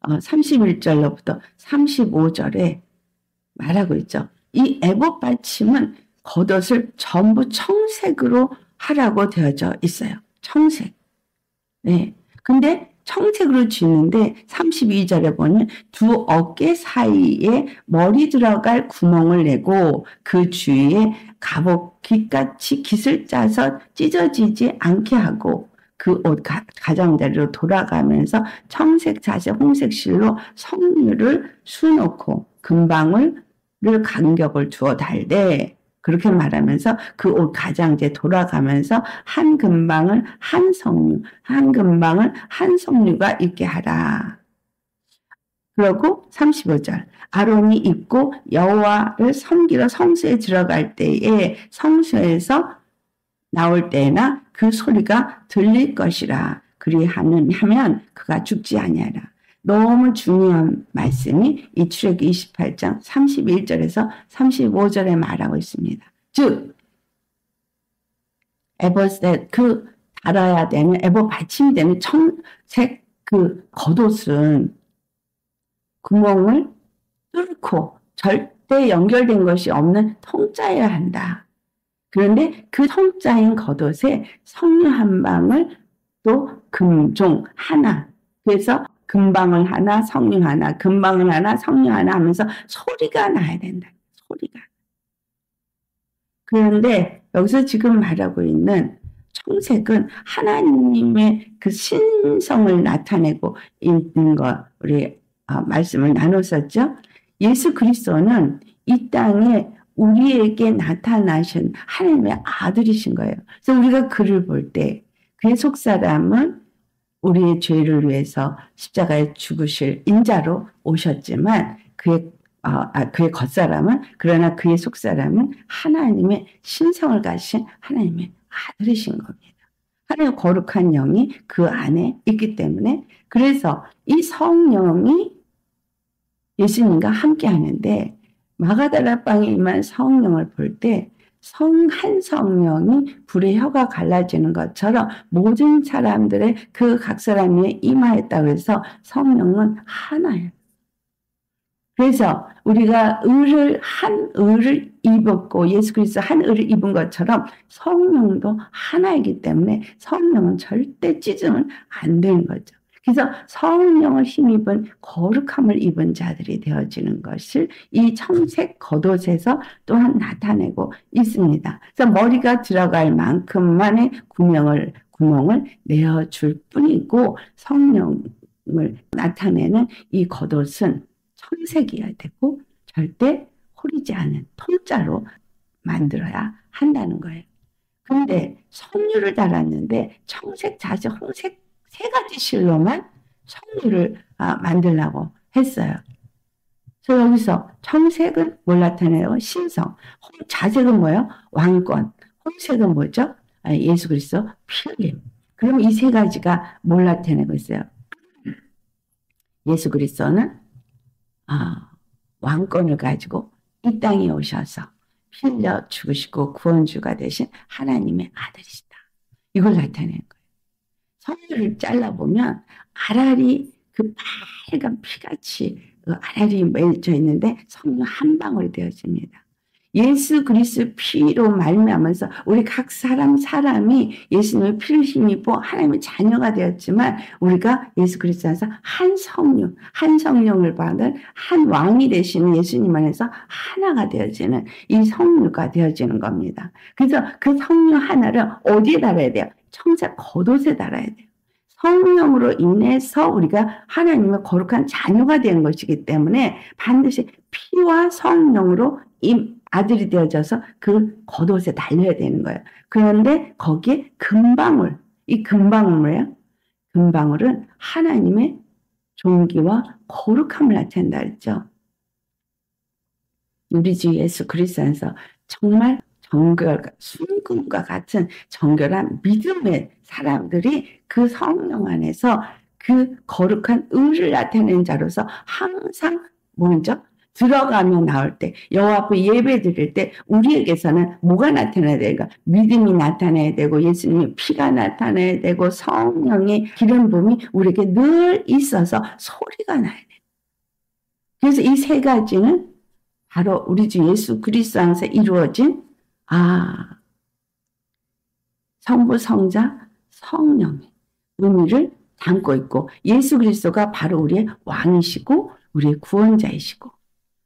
31절로부터 35절에 말하고 있죠. 이 에봇 받침은 겉옷을 전부 청색으로 하라고 되어져 있어요. 청색. 네. 근데 청색으로 짓는데 32절에 보면 두 어깨 사이에 머리 들어갈 구멍을 내고 그 주위에 갑옷 깃같이 깃을 짜서 찢어지지 않게 하고 그 옷 가장자리로 돌아가면서 청색 자색 홍색 실로 석류를 수놓고 금방울을 간격을 두어 달되 그렇게 말하면서 그 옷 가장자리에 돌아가면서 한 금방을 한 석류, 한 금방을 한 석류가 있게 하라. 그리고 35절 아론이 입고 여호와를 섬기러 성소에 들어갈 때에 성소에서 나올 때나 그 소리가 들릴 것이라. 그리하면 그가 죽지 아니하라. 너무 중요한 말씀이 이 출애굽기 28장 31절에서 35절에 말하고 있습니다. 즉 에봇에 그 달아야 되는 에봇 받침이 되는 청색 그 겉옷은 구멍을 뚫고 절대 연결된 것이 없는 통짜여야 한다. 그런데 그 통짜인 겉옷에 석류 한 방울 또 금종 하나 그래서 금방울 하나 석류 하나 금방울 하나 석류 하나 하면서 소리가 나야 된다. 소리가. 그런데 여기서 지금 말하고 있는 청색은 하나님의 그 신성을 나타내고 있는 거 우리 말씀을 나눴었죠. 예수 그리스도는 이 땅에 우리에게 나타나신 하나님의 아들이신 거예요. 그래서 우리가 그를 볼 때 그의 속사람은 우리의 죄를 위해서 십자가에 죽으실 인자로 오셨지만 그의 겉사람은 그러나 그의 속사람은 하나님의 신성을 가진 하나님의 아들이신 겁니다. 하나님의 거룩한 영이 그 안에 있기 때문에 그래서 이 성령이 예수님과 함께 하는데 마가달라 방에 임한 성령을 볼 때 한 성령이 불의 혀가 갈라지는 것처럼 모든 사람들의 그 각 사람 위에 임하였다고 해서 성령은 하나예요. 그래서 우리가 한 의를 입었고 예수 그리스도 한 의를 입은 것처럼 성령도 하나이기 때문에 성령은 절대 찢으면 안 되는 거죠. 그래서 성령을 힘입은 거룩함을 입은 자들이 되어지는 것을 이 청색 겉옷에서 또한 나타내고 있습니다. 그래서 머리가 들어갈 만큼만의 구멍을 내어줄 뿐이고 성령을 나타내는 이 겉옷은 청색이어야 되고 절대 호리지 않은 통짜로 만들어야 한다는 거예요. 근데 석류를 달았는데 청색, 자색, 홍색 세 가지 실로만 석류를 만들려고 했어요. 그래서 여기서 청색은 뭘 나타내요? 신성. 자색은 뭐예요? 왕권. 홍색은 뭐죠? 예수 그리스도 피 흘림. 그럼 이 세 가지가 뭘 나타내고 있어요? 예수 그리스도는 왕권을 가지고 이 땅에 오셔서 피 흘려 죽으시고 구원주가 되신 하나님의 아들이시다. 이걸 나타내는 거예요. 석류를 잘라보면 알알이 그 빨간 피같이 알알이 맺혀 있는데 석류 한 방울이 되어집니다. 예수 그리스도 피로 말미암아서 우리 각 사람이 예수님의 피를 힘입고 하나님의 자녀가 되었지만 우리가 예수 그리스도 안에서 한 성령을 받은 한 왕이 되시는 예수님 안에서 하나가 되어지는 이 성류가 되어지는 겁니다. 그래서 그 성류 하나를 어디에 달아야 돼요? 청색 겉옷에 달아야 돼요. 성령으로 인해서 우리가 하나님의 거룩한 자녀가 되는 것이기 때문에 반드시 피와 성령으로 아들이 되어져서 그 겉옷에 달려야 되는 거예요. 그런데 거기에 금방울, 이 금방울은 뭐예요? 금방울은 하나님의 존귀와 거룩함을 나타낸다 했죠. 우리 주 예수 그리스도 안에서 정말 순금과 같은 정결한 믿음의 사람들이 그 성령 안에서 그 거룩한 의를 나타내는 자로서 항상 먼저 들어가며 나올 때 여호와 앞에 예배 드릴 때 우리에게서는 뭐가 나타나야 될까? 믿음이 나타나야 되고 예수님의 피가 나타나야 되고 성령의 기름 부음이 우리에게 늘 있어서 소리가 나야 돼요. 그래서 이 세 가지는 바로 우리 주 예수 그리스도 안에서 이루어진 성부, 성자, 성령의 의미를 담고 있고 예수 그리스도가 바로 우리의 왕이시고 우리의 구원자이시고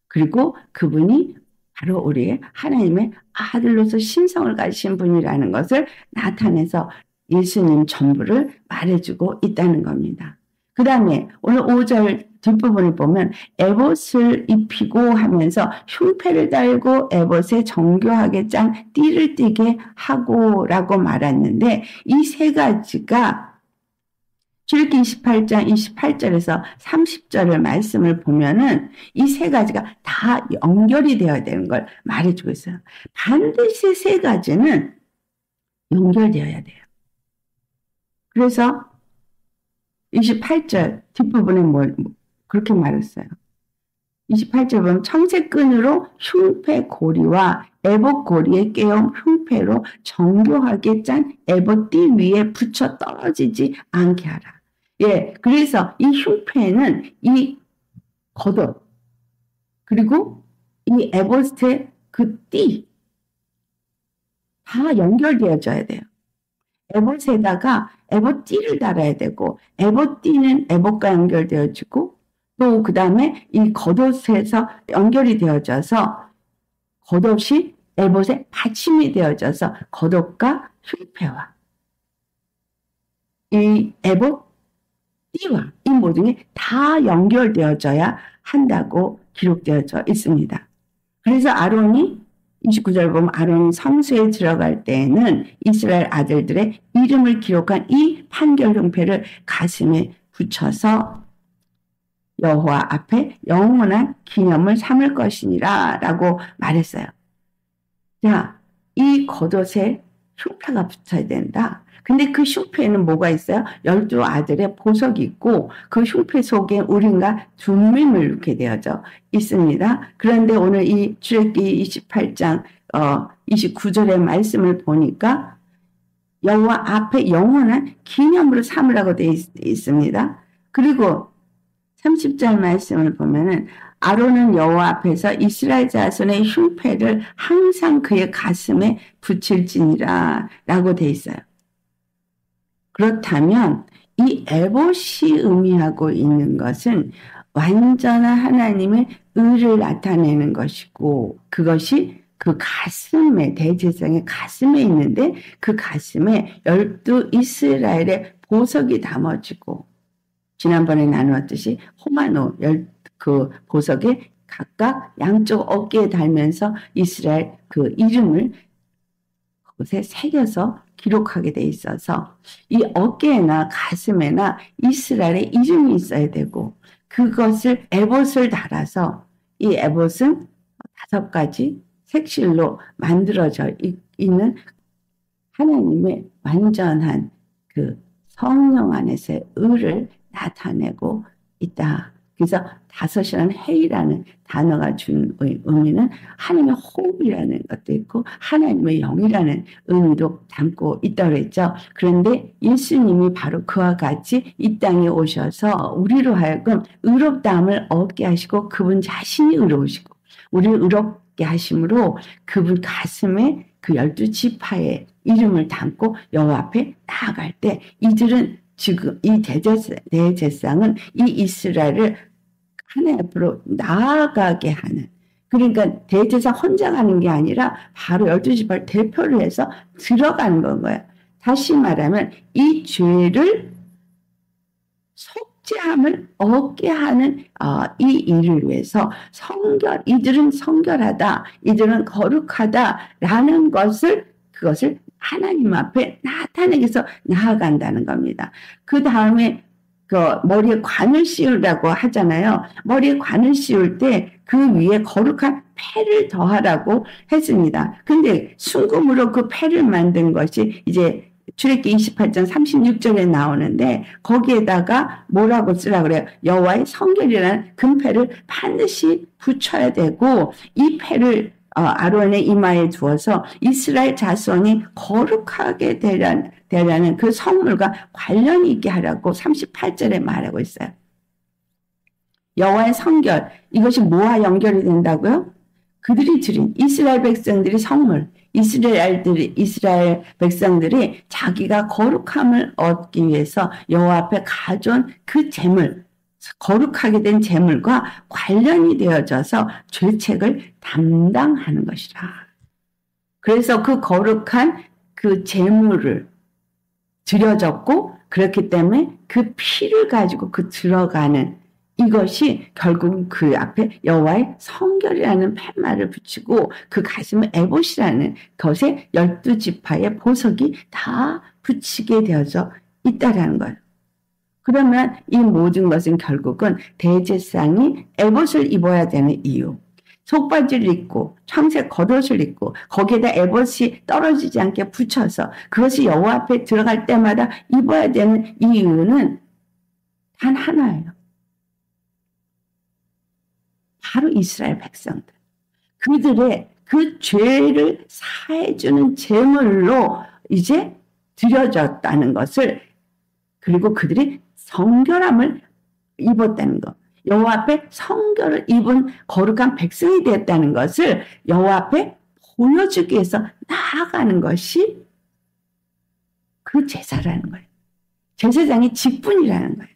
그리고 그분이 바로 우리의 하나님의 아들로서 신성을 가지신 분이라는 것을 나타내서 예수님 전부를 말해주고 있다는 겁니다. 그 다음에 오늘 5절 뒷부분을 보면 에봇을 입히고 하면서 흉패를 달고 에봇에 정교하게 짠 띠를 띠게 하고 라고 말했는데 이 세 가지가 출애굽기 28장 28절에서 30절의 말씀을 보면은 이 세 가지가 다 연결이 되어야 되는 걸 말해주고 있어요. 반드시 세 가지는 연결되어야 돼요. 그래서 28절 뒷부분에 그렇게 말했어요. 28절 보면 청색끈으로 흉패 고리와 에봇 고리에 깨어 흉패로 정교하게 짠 에봇 띠 위에 붙여 떨어지지 않게 하라. 예, 그래서 이 흉패는 이 겉옷 그리고 이 에봇의 그 띠 다 연결되어져야 돼요. 에봇에다가 에봇 띠를 달아야 되고 에봇 띠는 에봇과 연결되어지고 또 그 다음에 이 겉옷에서 연결이 되어져서 겉옷이 에봇에 받침이 되어져서 겉옷과 흉패와 이 에봇 띠와 이 모든 게 다 연결되어져야 한다고 기록되어져 있습니다. 그래서 아론이 29절 보면 아론이 성소에 들어갈 때에는 이스라엘 아들들의 이름을 기록한 이 판결 흉패를 가슴에 붙여서 여호와 앞에 영원한 기념을 삼을 것이니라 라고 말했어요. 자, 이 겉옷에 흉패가 붙어야 된다. 근데 그 흉패에는 뭐가 있어요? 12 아들의 보석이 있고 그 흉패 속에 우림과 둠밈을 이렇게 되어져 있습니다. 그런데 오늘 이 출애굽기 28장 29절의 말씀을 보니까 여호와 앞에 영원한 기념으로 삼으라고 되어 있습니다. 그리고 30절 말씀을 보면은 아론은 여호와 앞에서 이스라엘 자손의 흉패를 항상 그의 가슴에 붙일지니라 라고 돼 있어요. 그렇다면 이 에봇이 의미하고 있는 것은 완전한 하나님의 의를 나타내는 것이고, 그것이 그 가슴에, 대제사장의 가슴에 있는데, 그 가슴에 12 이스라엘의 보석이 담아지고, 지난번에 나누었듯이 호마노 그 보석에 각각 양쪽 어깨에 달면서 이스라엘 그 이름을 그곳에 새겨서 기록하게 돼 있어서, 이 어깨나 가슴에나 이스라엘의 이름이 있어야 되고, 그것을 에봇을 달아서, 이 에봇은 5가지 색실로 만들어져 있는 하나님의 완전한 그 성령 안에서의 의를 나타내고 있다. 그래서 5이라는 헤이라는 단어가 주는 의미는 하나님의 호흡이라는 것도 있고 하나님의 영이라는 의미도 담고 있다고 그랬죠. 그런데 예수님이 바로 그와 같이 이 땅에 오셔서 우리로 하여금 의롭다함을 얻게 하시고 그분 자신이 의로우시고 우리를 의롭게 하심으로 그분 가슴에 그 12지파의 이름을 담고 여호와 앞에 나아갈 때 이들은 지금 이 대제사장은 이 이스라엘을 하나님 앞으로 나아가게 하는, 그러니까 대제사장 혼자 가는 게 아니라 바로 12지파를 대표를 해서 들어가는 거예요. 다시 말하면 이 죄를 속죄함을 얻게 하는 이 일을 위해서 이들은 성결하다, 이들은 거룩하다라는 그것을 하나님 앞에 나타내기 위해서 나아간다는 겁니다. 그 다음에 그 머리에 관을 씌우라고 하잖아요. 머리에 관을 씌울 때 그 위에 거룩한 패를 더하라고 했습니다. 근데 순금으로 그 패를 만든 것이 이제 출애굽기 28장 36절에 나오는데 거기에다가 뭐라고 쓰라고 그래요? 여호와의 성결이라는 금패를 반드시 붙여야 되고 이 패를 아론의 이마에 두어서 이스라엘 자손이 거룩하게 되라는 그 성물과 관련이 있게 하라고 38절에 말하고 있어요. 여호와의 성결, 이것이 뭐와 연결이 된다고요? 그들이 드린 이스라엘 백성들이 성물, 이스라엘 백성들이 자기가 거룩함을 얻기 위해서 여호와 앞에 가져온 그 제물, 거룩하게 된 제물과 관련이 되어져서 죄책을 담당하는 것이라. 그래서 그 거룩한 그 제물을 드려졌고 그렇기 때문에 그 피를 가지고 그 들어가는 이것이 결국 그 앞에 여호와의 성결이라는 팻말을 붙이고 그 가슴에 에봇이라는 것에 12지파의 보석이 다 붙이게 되어져 있다라는 거예요. 그러면 이 모든 것은 결국은 대제사장이 에봇을 입어야 되는 이유, 속바지를 입고 청색 겉옷을 입고 거기에다 에봇이 떨어지지 않게 붙여서 그것이 여호와 앞에 들어갈 때마다 입어야 되는 이유는 단 하나예요. 바로 이스라엘 백성들. 그들의 그 죄를 사해주는 제물로 이제 드려졌다는 것을, 그리고 그들이 성결함을 입었다는 것, 여호와 앞에 성결을 입은 거룩한 백성이 되었다는 것을 여호와 앞에 보여주기 위해서 나아가는 것이 그 제사라는 거예요. 제사장의 직분이라는 거예요.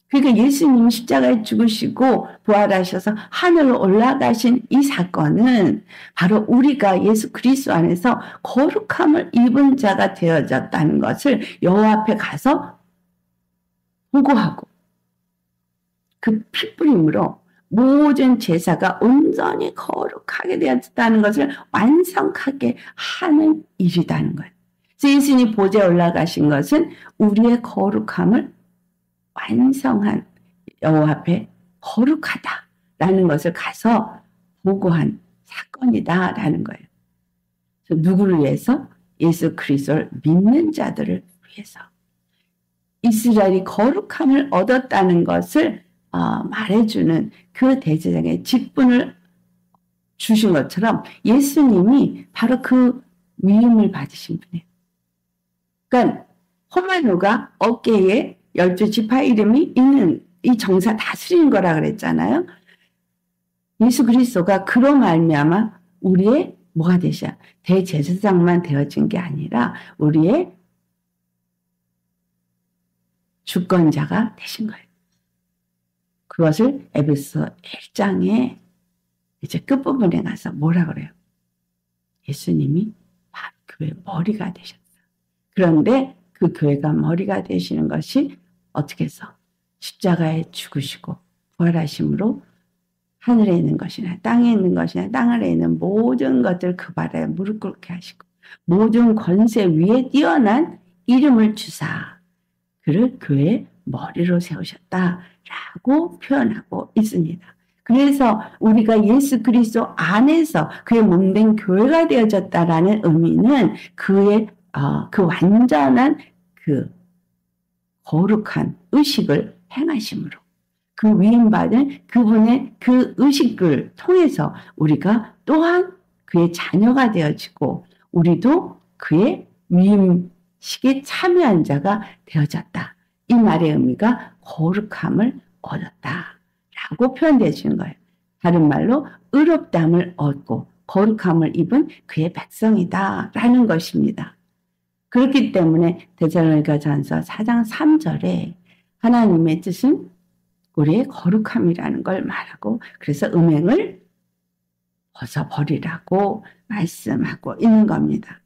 그러니까 예수님이 십자가에 죽으시고 부활하셔서 하늘로 올라가신 이 사건은 바로 우리가 예수 그리스도 안에서 거룩함을 입은 자가 되어졌다는 것을 여호와 앞에 가서 보고하고 그 피뿌림으로 모든 제사가 온전히 거룩하게 되었다는 것을 완성하게 하는 일이라는 거예요. 그래서 예수님이 보좌에 올라가신 것은 우리의 거룩함을 완성한 여호와 앞에 거룩하다라는 것을 가서 보고한 사건이다라는 거예요. 그래서 누구를 위해서? 예수 그리스도를 믿는 자들을 위해서. 이스라엘이 거룩함을 얻었다는 것을 말해주는 그 대제사장의 직분을 주신 것처럼 예수님이 바로 그 위임을 받으신 분이에요. 그러니까 호마노가 어깨에 12지파 이름이 있는 이 정사 다스리는 거라 그랬잖아요. 예수 그리스도가 그로 말미암아 우리의 뭐가 되셔? 대제사장만 되어진 게 아니라 우리의 주권자가 되신 거예요. 그것을 에베소 1장에 이제 끝부분에 가서 뭐라 그래요? 예수님이 바로 교회 머리가 되셨다. 그런데 그 교회가 머리가 되시는 것이 어떻게 해서 십자가에 죽으시고 부활하심으로 하늘에 있는 것이나 땅에 있는 것이나 땅 아래에 있는 모든 것들 그 발에 무릎 꿇게 하시고 모든 권세 위에 뛰어난 이름을 주사 그를 교회의 머리로 세우셨다라고 표현하고 있습니다. 그래서 우리가 예수 그리스도 안에서 그의 몸된 교회가 되어졌다라는 의미는 그의 그 완전한 그 거룩한 의식을 행하심으로 그 위임받은 그분의 그 의식을 통해서 우리가 또한 그의 자녀가 되어지고 우리도 그의 위임식에 참여한 자가 되어졌다. 이 말의 의미가 거룩함을 얻었다라고 표현되어지는 거예요. 다른 말로 의롭다함을 얻고 거룩함을 입은 그의 백성이다라는 것입니다. 그렇기 때문에 데살로니가전서 4장 3절에 하나님의 뜻은 우리의 거룩함이라는 걸 말하고 그래서 음행을 벗어버리라고 말씀하고 있는 겁니다.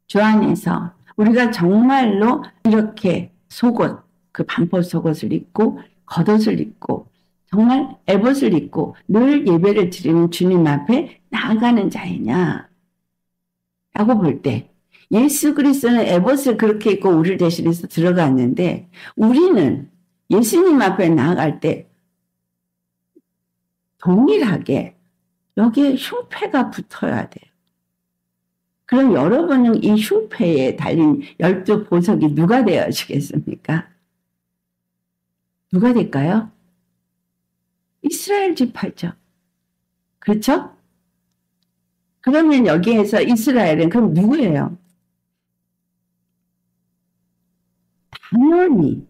주 안에서 우리가 정말로 이렇게 속옷, 그 반포 속옷을 입고 겉옷을 입고 정말 에봇을 입고 늘 예배를 드리는 주님 앞에 나아가는 자이냐 라고 볼 때 예수 그리스도는 에봇을 그렇게 입고 우리를 대신해서 들어갔는데 우리는 예수님 앞에 나아갈 때 동일하게 여기에 흉패가 붙어야 돼요. 그럼 여러분은 이 흉패에 달린 12보석이 누가 되어지겠습니까? 누가 될까요? 이스라엘 지파죠. 그렇죠? 그러면 여기에서 이스라엘은 그럼 누구예요? 당연히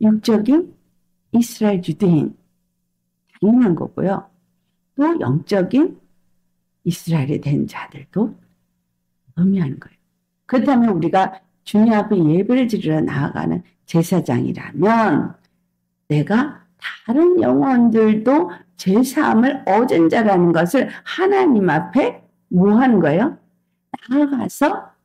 육적인 이스라엘 유대인 당연한 거고요. 또 영적인 이스라엘이 된 자들도 의미하는 거예요. 그렇다면 우리가 주님 앞에 예배를 드리러 나아가는 제사장이라면 내가 다른 영혼들도 죄사함을 얻은 자라는 것을 하나님 앞에 뭐 하는 거예요? 나아가서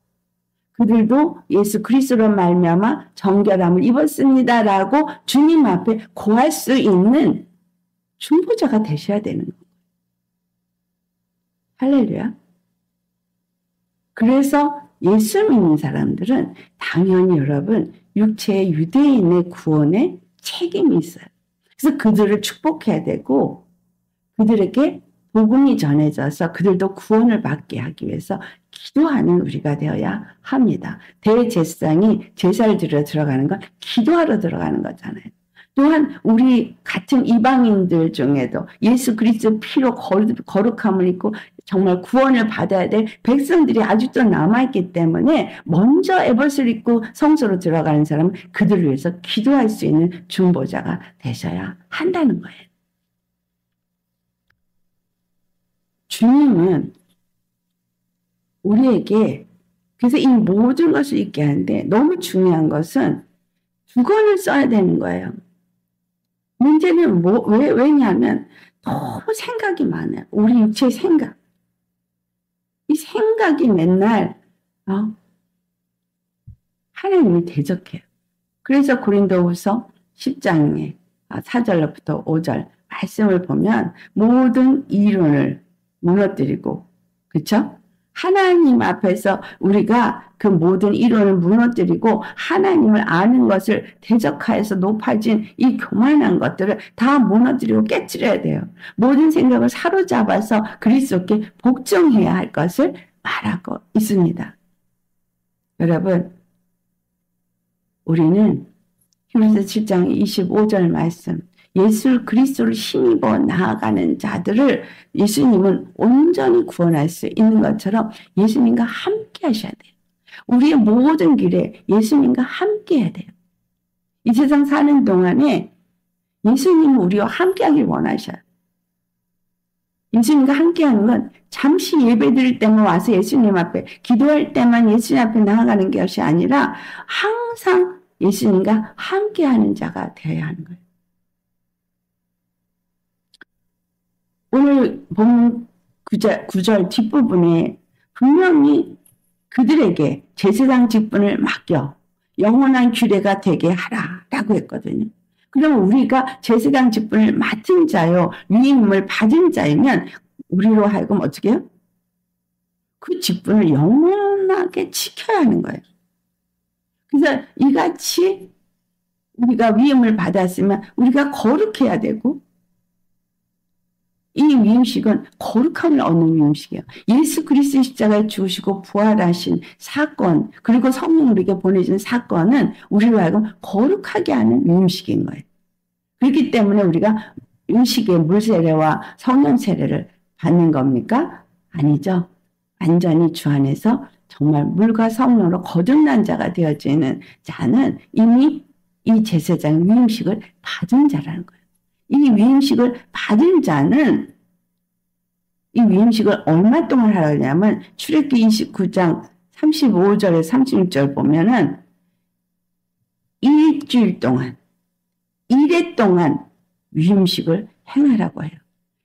그들도 예수 그리스도로 말미암아 정결함을 입었습니다라고 주님 앞에 고할 수 있는 중보자가 되셔야 되는 거예요. 할렐루야. 그래서 예수 믿는 사람들은 당연히 여러분 육체의 유대인의 구원에 책임이 있어요. 그래서 그들을 축복해야 되고 그들에게 복음이 전해져서 그들도 구원을 받게 하기 위해서 기도하는 우리가 되어야 합니다. 대제사장이 제사를 드려 들어가는 건 기도하러 들어가는 거잖아요. 또한 우리 같은 이방인들 중에도 예수 그리스도 피로 거룩함을 입고 정말 구원을 받아야 될 백성들이 아직도 남아있기 때문에 먼저 에봇을 입고 성소로 들어가는 사람은 그들을 위해서 기도할 수 있는 중보자가 되셔야 한다는 거예요. 주님은 우리에게 그래서 이 모든 것을 있게 하는데 너무 중요한 것은 주권을 써야 되는 거예요. 문제는 왜냐하면 너무 생각이 많아요. 우리 육체의 생각. 이 생각이 맨날 하나님을 대적해요. 그래서 고린도후서 10장에 4절부터 5절 말씀을 보면 모든 이론을 무너뜨리고 그렇죠? 하나님 앞에서 우리가 그 모든 이론을 무너뜨리고 하나님을 아는 것을 대적하여서 높아진 이 교만한 것들을 다 무너뜨리고 깨뜨려야 돼요. 모든 생각을 사로잡아서 그리스도께 복종해야 할 것을 말하고 있습니다. 여러분, 우리는 히브리서 7장 25절 말씀 예수 그리스도를 힘입어 나아가는 자들을 예수님은 온전히 구원할 수 있는 것처럼 예수님과 함께 하셔야 돼요. 우리의 모든 길에 예수님과 함께 해야 돼요. 이 세상 사는 동안에 예수님은 우리와 함께하길 원하셔요. 예수님과 함께하는 건 잠시 예배 드릴 때만 와서 예수님 앞에 기도할 때만 예수님 앞에 나아가는 것이 아니라 항상 예수님과 함께하는 자가 되어야 하는 거예요. 오늘 본 구절 뒷부분에 분명히 그들에게 제사장 직분을 맡겨 영원한 규례가 되게 하라라고 했거든요. 그러면 우리가 제사장 직분을 맡은 자요, 위임을 받은 자이면 우리로 하여금 어떻게 해요? 그 직분을 영원하게 지켜야 하는 거예요. 그래서 이같이 우리가 위임을 받았으면 우리가 거룩해야 되고, 이 위임식은 거룩함을 얻는 위임식이에요. 예수 그리스도 십자가에 죽으시고 부활하신 사건, 그리고 성령 우리에게 보내준 사건은 우리로 하여금 거룩하게 하는 위임식인 거예요. 그렇기 때문에 우리가 의식의 물 세례와 성령 세례를 받는 겁니까? 아니죠. 완전히 주 안에서 정말 물과 성령으로 거듭난 자가 되어지는 자는 이미 이 제사장 위임식을 받은 자라는 거예요. 이 위임식을 받은 자는 이 위임식을 얼마 동안 하라냐면 출애굽기 29장 35절에 36절 보면은 일주일 동안 1회 동안 위임식을 행하라고 해요.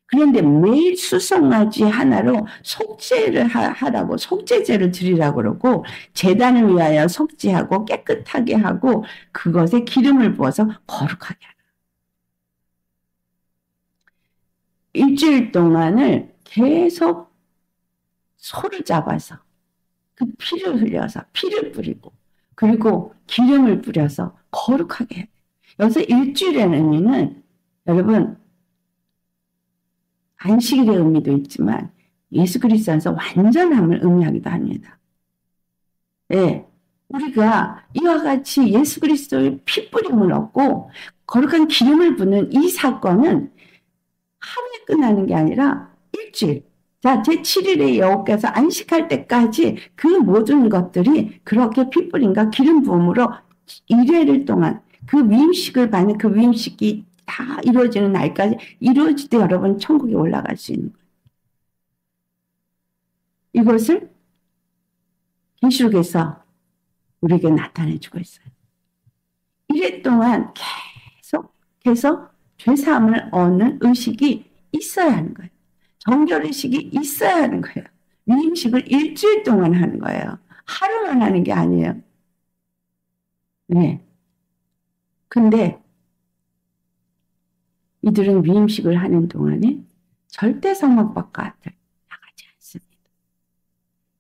그런데 매일 수송아지 하나로 속죄를 하라고, 속죄제를 드리라고 그러고, 제단을 위하여 속죄하고 깨끗하게 하고 그것에 기름을 부어서 거룩하게 하라. 일주일 동안을 계속 소를 잡아서 그 피를 흘려서 피를 뿌리고 그리고 기름을 뿌려서 거룩하게 해요. 여기서 일주일이라는 의미는 여러분 안식일의 의미도 있지만 예수 그리스도 안에서 완전함을 의미하기도 합니다. 예, 우리가 이와 같이 예수 그리스도의 피 뿌림을 얻고 거룩한 기름을 붓는 이 사건은 하루에 끝나는 게 아니라 일주일. 자, 제7일에 여호와께서 안식할 때까지 그 모든 것들이 그렇게 피 뿌림과 기름 부음으로 1회를 동안 그 위임식을 받는 그 위임식이 다 이루어지는 날까지 이루어질 때 여러분 천국에 올라갈 수 있는 거예요. 이것을 계시록에서 우리에게 나타내주고 있어요. 1회 동안 계속해서 죄사함을 얻는 의식이 있어야 하는 거예요. 정결의식이 있어야 하는 거예요. 위임식을 일주일 동안 하는 거예요. 하루만 하는 게 아니에요. 네. 근데 이들은 위임식을 하는 동안에 절대 성막 바깥을 나가지 않습니다.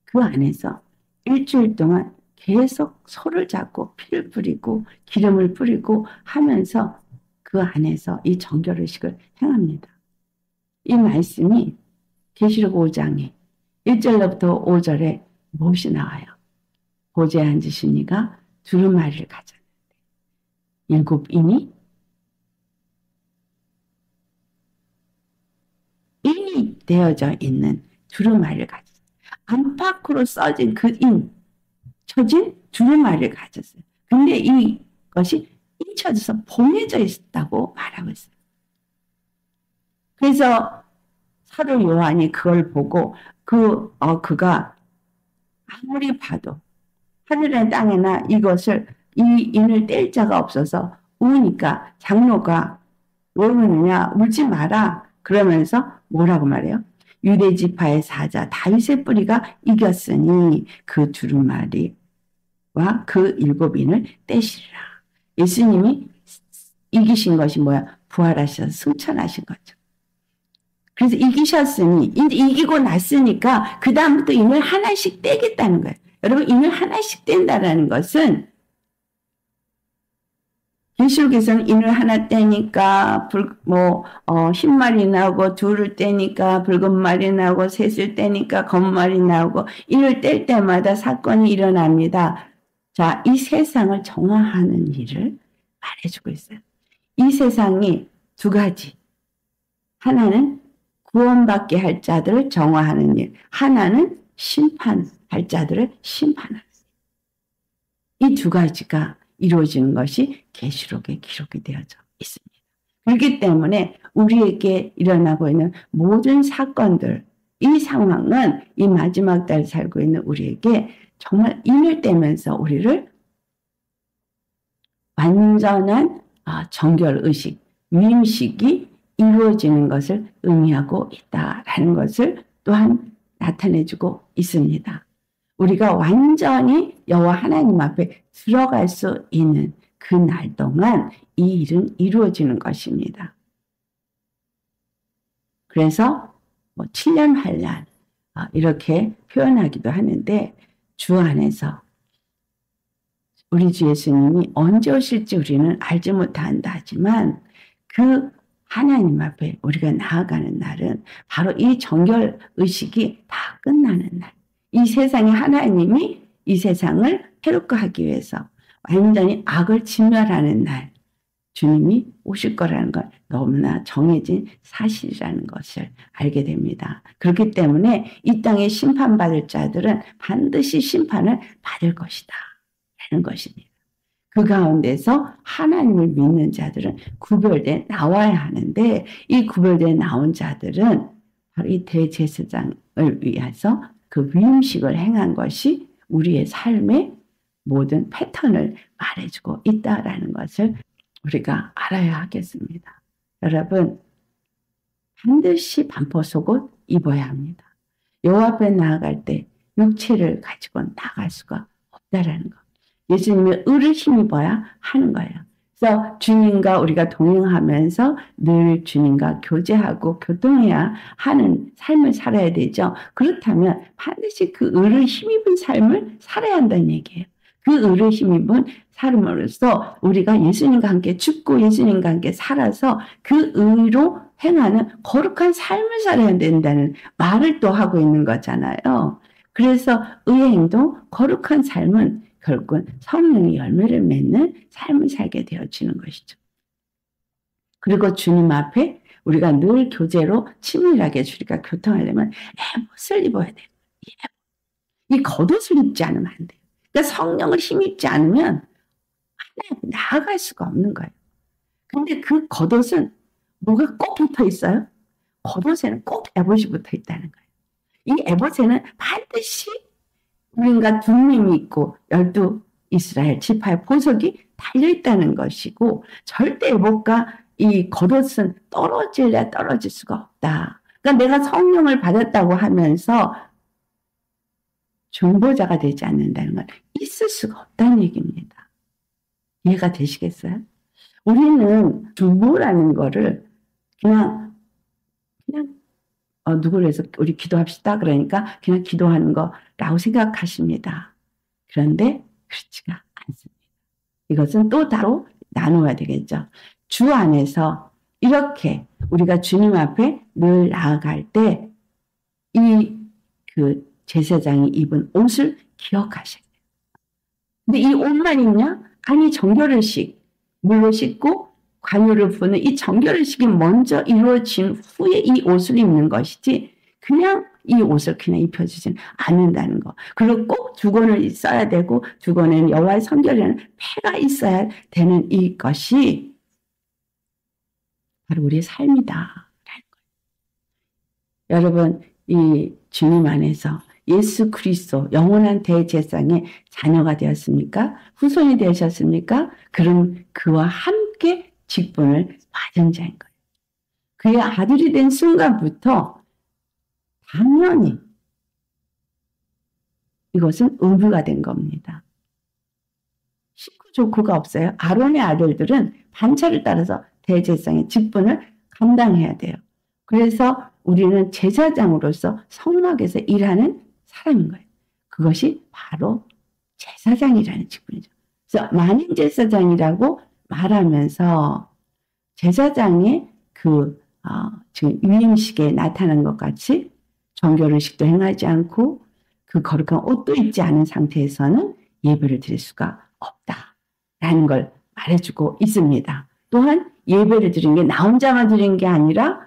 그 안에서 일주일 동안 계속 소를 잡고 피를 뿌리고 기름을 뿌리고 하면서 그 안에서 이 정결의식을 행합니다. 이 말씀이 계시록 5장에 1절부터 5절에 무엇이 나와요? 보좌에 앉으신 이가 두루마리를 가졌는데 7인이 인이 되어져 있는 두루마리를 가졌어요. 안팎으로 써진 그 인, 쳐진 두루마리를 가졌어요. 근데 이것이 잊혀져서 봉해져 있다고 말하고 있어요. 그래서 사도 요한이 그걸 보고 그가 아무리 봐도 하늘의 땅에나 이것을 이 인을 뗄 자가 없어서 우니까 장로가 왜 우느냐 울지 마라 그러면서 뭐라고 말해요? 유대 지파의 사자 다윗의 뿌리가 이겼으니 그 두루마리와 그 7인을 떼시리라. 예수님이 이기신 것이 뭐야? 부활하셔서 승천하신 거죠. 그래서 이기셨으니 이제 이기고 났으니까 그 다음부터 인을 하나씩 떼겠다는 거예요. 여러분 인을 하나씩 뗀다라는 것은 계시록에서는 인을 하나 떼니까 흰 말이 나오고 둘을 떼니까 붉은 말이 나오고 셋을 떼니까 검은 말이 나오고 인을 뗄 때마다 사건이 일어납니다. 자, 이 세상을 정화하는 일을 말해주고 있어요. 이 세상이 두 가지. 하나는 구원받게 할 자들을 정화하는 일. 하나는 심판할 자들을 심판하는 일. 이 두 가지가 이루어지는 것이 계시록에 기록이 되어져 있습니다. 그렇기 때문에 우리에게 일어나고 있는 모든 사건들, 이 상황은 이 마지막 달 살고 있는 우리에게 정말 인을 떼면서 우리를 완전한 정결의식, 위임식이 이루어지는 것을 의미하고 있다라는 것을 또한 나타내주고 있습니다. 우리가 완전히 여호와 하나님 앞에 들어갈 수 있는 그 날 동안 이 일은 이루어지는 것입니다. 그래서 7년 환란 이렇게 표현하기도 하는데 주 안에서 우리 주 예수님이 언제 오실지 우리는 알지 못한다 하지만 그 하나님 앞에 우리가 나아가는 날은 바로 이 정결의식이 다 끝나는 날. 이 세상에 하나님이 이 세상을 해롭게 하기 위해서 완전히 악을 진멸하는 날 주님이 오실 거라는 걸 너무나 정해진 사실이라는 것을 알게 됩니다. 그렇기 때문에 이 땅에 심판받을 자들은 반드시 심판을 받을 것이다 라는 것입니다. 그 가운데서 하나님을 믿는 자들은 구별돼 나와야 하는데 이 구별돼 나온 자들은 바로 이 대제사장을 위해서 그 위임식을 행한 것이 우리의 삶의 모든 패턴을 말해주고 있다라는 것을 우리가 알아야 하겠습니다. 여러분, 반드시 반포속옷 입어야 합니다. 여호와 앞에 나아갈 때 육체를 가지고 나갈 수가 없다라는 것. 예수님의 의를 힘입어야 하는 거예요. 그래서 주님과 우리가 동행하면서 늘 주님과 교제하고 교통해야 하는 삶을 살아야 되죠. 그렇다면 반드시 그 의를 힘입은 삶을 살아야 한다는 얘기예요. 그 의를 힘입은 삶으로서 우리가 예수님과 함께 죽고 예수님과 함께 살아서 그 의로 행하는 거룩한 삶을 살아야 된다는 말을 또 하고 있는 거잖아요. 그래서 의의 행동, 거룩한 삶은 결국은 성령의 열매를 맺는 삶을 살게 되어지는 것이죠. 그리고 주님 앞에 우리가 늘 교제로 친밀하게 주리가 교통하려면 에봇을 입어야 돼요. 이 겉옷을 입지 않으면 안 돼요. 그러니까 성령을 힘입지 않으면 하나님 나아갈 수가 없는 거예요. 근데 그 겉옷은 뭐가 꼭 붙어 있어요? 겉옷에는 꼭 에봇이 붙어 있다는 거예요. 이 에봇에는 반드시 우리가 두님이 있고 12 이스라엘 지파의 보석이 달려있다는 것이고 절대 에봇과 이 겉옷은 떨어질래 떨어질 수가 없다. 그러니까 내가 성령을 받았다고 하면서 중보자가 되지 않는다는 건 있을 수가 없다는 얘기입니다. 이해가 되시겠어요? 우리는 중보라는 거를 그냥 누구를 해서 우리 기도합시다. 그러니까 그냥 기도하는 거라고 생각하십니다. 그런데 그렇지가 않습니다. 이것은 또 따로 나누어야 되겠죠. 주 안에서 이렇게 우리가 주님 앞에 늘 나아갈 때 그 제사장이 입은 옷을 기억하셔야 돼요. 근데 이 옷만 입냐? 아니, 정결의식, 물로 씻고 관유를 부는 이 정결의식이 먼저 이루어진 후에 이 옷을 입는 것이지 그냥 이 옷을 그냥 입혀주지는 않는다는 거. 그리고 꼭 두건을 써야 되고 두건에는 여호와의 성결이라는 패가 있어야 되는 이것이 바로 우리의 삶이다. 여러분, 이 주님 안에서 예수 그리스도 영원한 대제사장의 자녀가 되었습니까? 후손이 되셨습니까? 그럼 그와 함께 직분을 받은 자인 거예요. 그의 아들이 된 순간부터 당연히 이것은 의무가 된 겁니다. 식구 조크가 없어요. 아론의 아들들은 반차를 따라서 대제사장의 직분을 감당해야 돼요. 그래서 우리는 제사장으로서 성막에서 일하는 사람인 거예요. 그것이 바로 제사장이라는 직분이죠. 그래서 만인 제사장이라고 말하면서 제사장의 지금 위임식에 나타난 것 같이 정결의식도 행하지 않고 그 거룩한 옷도 입지 않은 상태에서는 예배를 드릴 수가 없다라는 걸 말해주고 있습니다. 또한 예배를 드린 게 나 혼자만 드린 게 아니라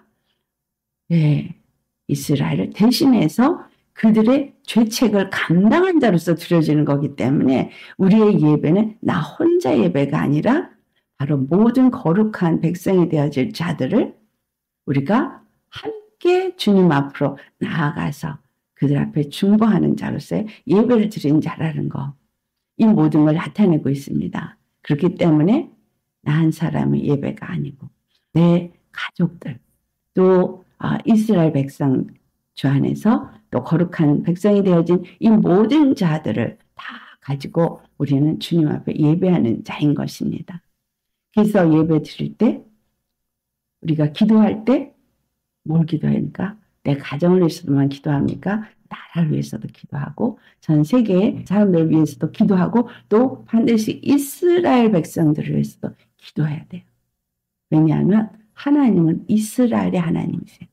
이스라엘을 대신해서 그들의 죄책을 감당한 자로서 드려지는 거기 때문에 우리의 예배는 나 혼자 예배가 아니라 바로 모든 거룩한 백성이 되어질 자들을 우리가 함께 주님 앞으로 나아가서 그들 앞에 중보하는 자로서의 예배를 드리는 자라는 거. 이 모든 걸 나타내고 있습니다. 그렇기 때문에 나 한 사람의 예배가 아니고 내 가족들 또 이스라엘 백성 주 안에서 또 거룩한 백성이 되어진 이 모든 자들을 다 가지고 우리는 주님 앞에 예배하는 자인 것입니다. 그래서 예배 드릴 때 우리가 기도할 때 뭘 기도합니까? 내 가정을 위해서만 기도합니까? 나라를 위해서도 기도하고 전 세계의 사람들을 위해서도 기도하고 또 반드시 이스라엘 백성들을 위해서도 기도해야 돼요. 왜냐하면 하나님은 이스라엘의 하나님이세요.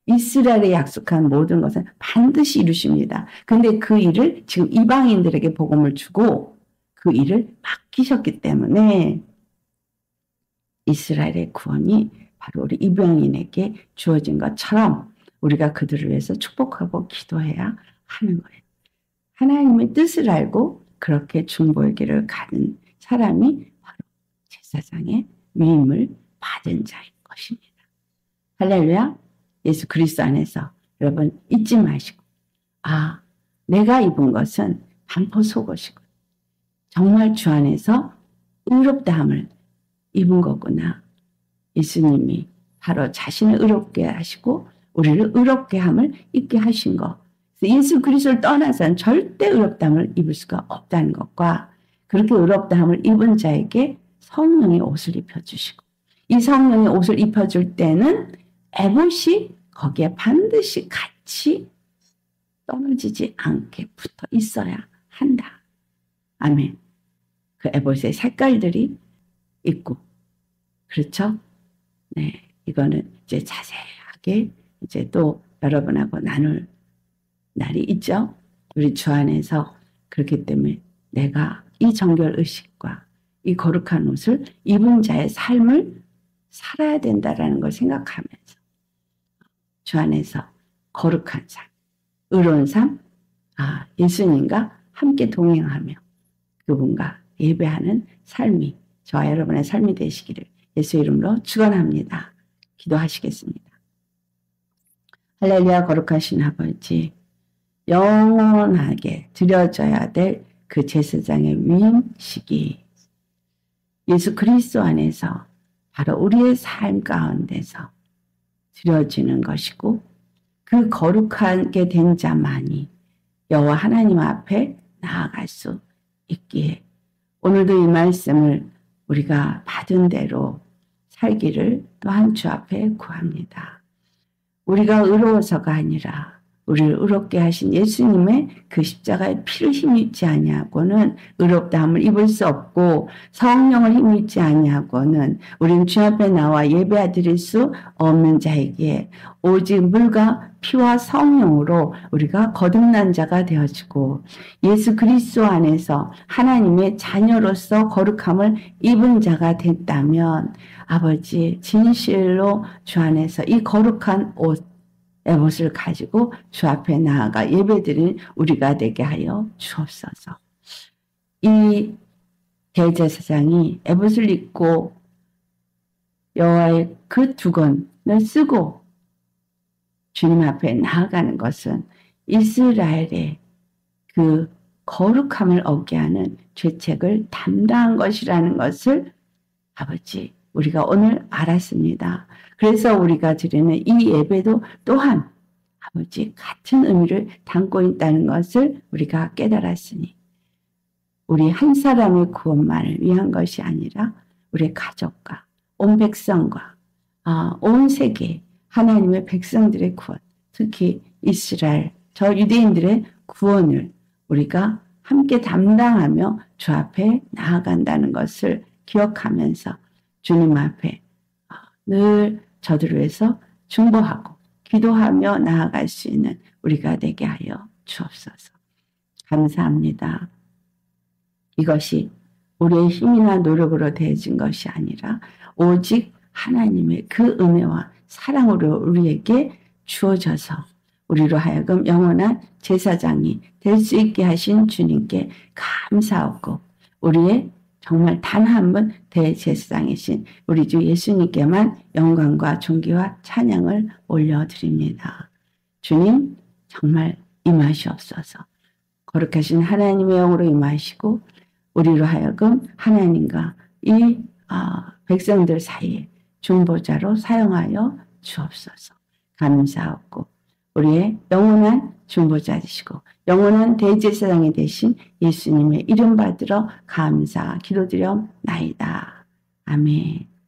이스라엘에 약속한 모든 것은 반드시 이루십니다. 그런데 그 일을 지금 이방인들에게 복음을 주고 그 일을 맡기셨기 때문에 이스라엘의 구원이 바로 우리 이방인에게 주어진 것처럼 우리가 그들을 위해서 축복하고 기도해야 하는 거예요. 하나님의 뜻을 알고 그렇게 중보의 길을 가는 사람이 바로 제사장의 위임을 받은 자인 것입니다. 할렐루야. 예수 그리스도 안에서 여러분 잊지 마시고 내가 입은 것은 반포 속옷이고 정말 주 안에서 의롭다함을 입은 거구나. 예수님이 바로 자신을 의롭게 하시고 우리를 의롭게 함을 입게 하신 것. 예수 그리스도를 떠나서는 절대 의롭다함을 입을 수가 없다는 것과 그렇게 의롭다함을 입은 자에게 성령의 옷을 입혀주시고 이 성령의 옷을 입혀줄 때는 에봇이 거기에 반드시 같이 떨어지지 않게 붙어 있어야 한다. 아멘. 그 에봇의 색깔들이 있고 그렇죠? 네, 이거는 이제 자세하게 이제 또 여러분하고 나눌 날이 있죠. 우리 주 안에서 그렇기 때문에 내가 이 정결 의식과 이 거룩한 옷을 입은 자의 삶을 살아야 된다라는 걸 생각하면서 주 안에서 거룩한 삶, 의로운 삶, 예수님과 함께 동행하며 그분과 예배하는 삶이 저와 여러분의 삶이 되시기를 예수 이름으로 축원합니다. 기도하시겠습니다. 할렐루야. 거룩하신 아버지, 영원하게 드려져야 될 그 제사장의 위임식이 예수 그리스도 안에서 바로 우리의 삶 가운데서 드려지는 것이고 그 거룩하게 된 자만이 여호와 하나님 앞에 나아갈 수 있기에 오늘도 이 말씀을 우리가 받은 대로 살기를 또한 주 앞에 구합니다. 우리가 의로워서가 아니라 우리를 의롭게 하신 예수님의 그 십자가의 피를 힘입지 아니하고는 의롭다함을 입을 수 없고 성령을 힘입지 아니하고는 우리는 주 앞에 나와 예배 드릴 수 없는 자에게 오직 물과 피와 성령으로 우리가 거듭난 자가 되어지고 예수 그리스도 안에서 하나님의 자녀로서 거룩함을 입은 자가 됐다면 아버지 진실로 주 안에서 이 거룩한 옷 에봇을 가지고 주 앞에 나아가 예배드리는 우리가 되게 하여 주옵소서. 이 대제사장이 에봇을 입고 여호와의 그 두건을 쓰고 주님 앞에 나아가는 것은 이스라엘의 그 거룩함을 얻게 하는 죄책을 담당한 것이라는 것을 아버지 우리가 오늘 알았습니다. 그래서 우리가 드리는 이 예배도 또한 아버지 같은 의미를 담고 있다는 것을 우리가 깨달았으니 우리 한 사람의 구원만을 위한 것이 아니라 우리 가족과 온 백성과 온 세계 하나님의 백성들의 구원, 특히 이스라엘 저 유대인들의 구원을 우리가 함께 담당하며 주 앞에 나아간다는 것을 기억하면서 주님 앞에 늘 저들을 위해서 중보하고 기도하며 나아갈 수 있는 우리가 되게 하여 주옵소서. 감사합니다. 이것이 우리의 힘이나 노력으로 되어진 것이 아니라 오직 하나님의 그 은혜와 사랑으로 우리에게 주어져서 우리로 하여금 영원한 제사장이 될 수 있게 하신 주님께 감사하고 우리의 정말 단 한 분 대제사장이신 우리 주 예수님께만 영광과 존귀와 찬양을 올려드립니다. 주님 정말 임하시옵소서. 거룩하신 하나님의 영으로 임하시고 우리로 하여금 하나님과 이 백성들 사이에 중보자로 사용하여 주옵소서. 감사하고 우리의 영원한 중보자이시고 영원한 대제사장이 되신 예수님의 이름 받들어 감사 기도드려나이다. 아멘.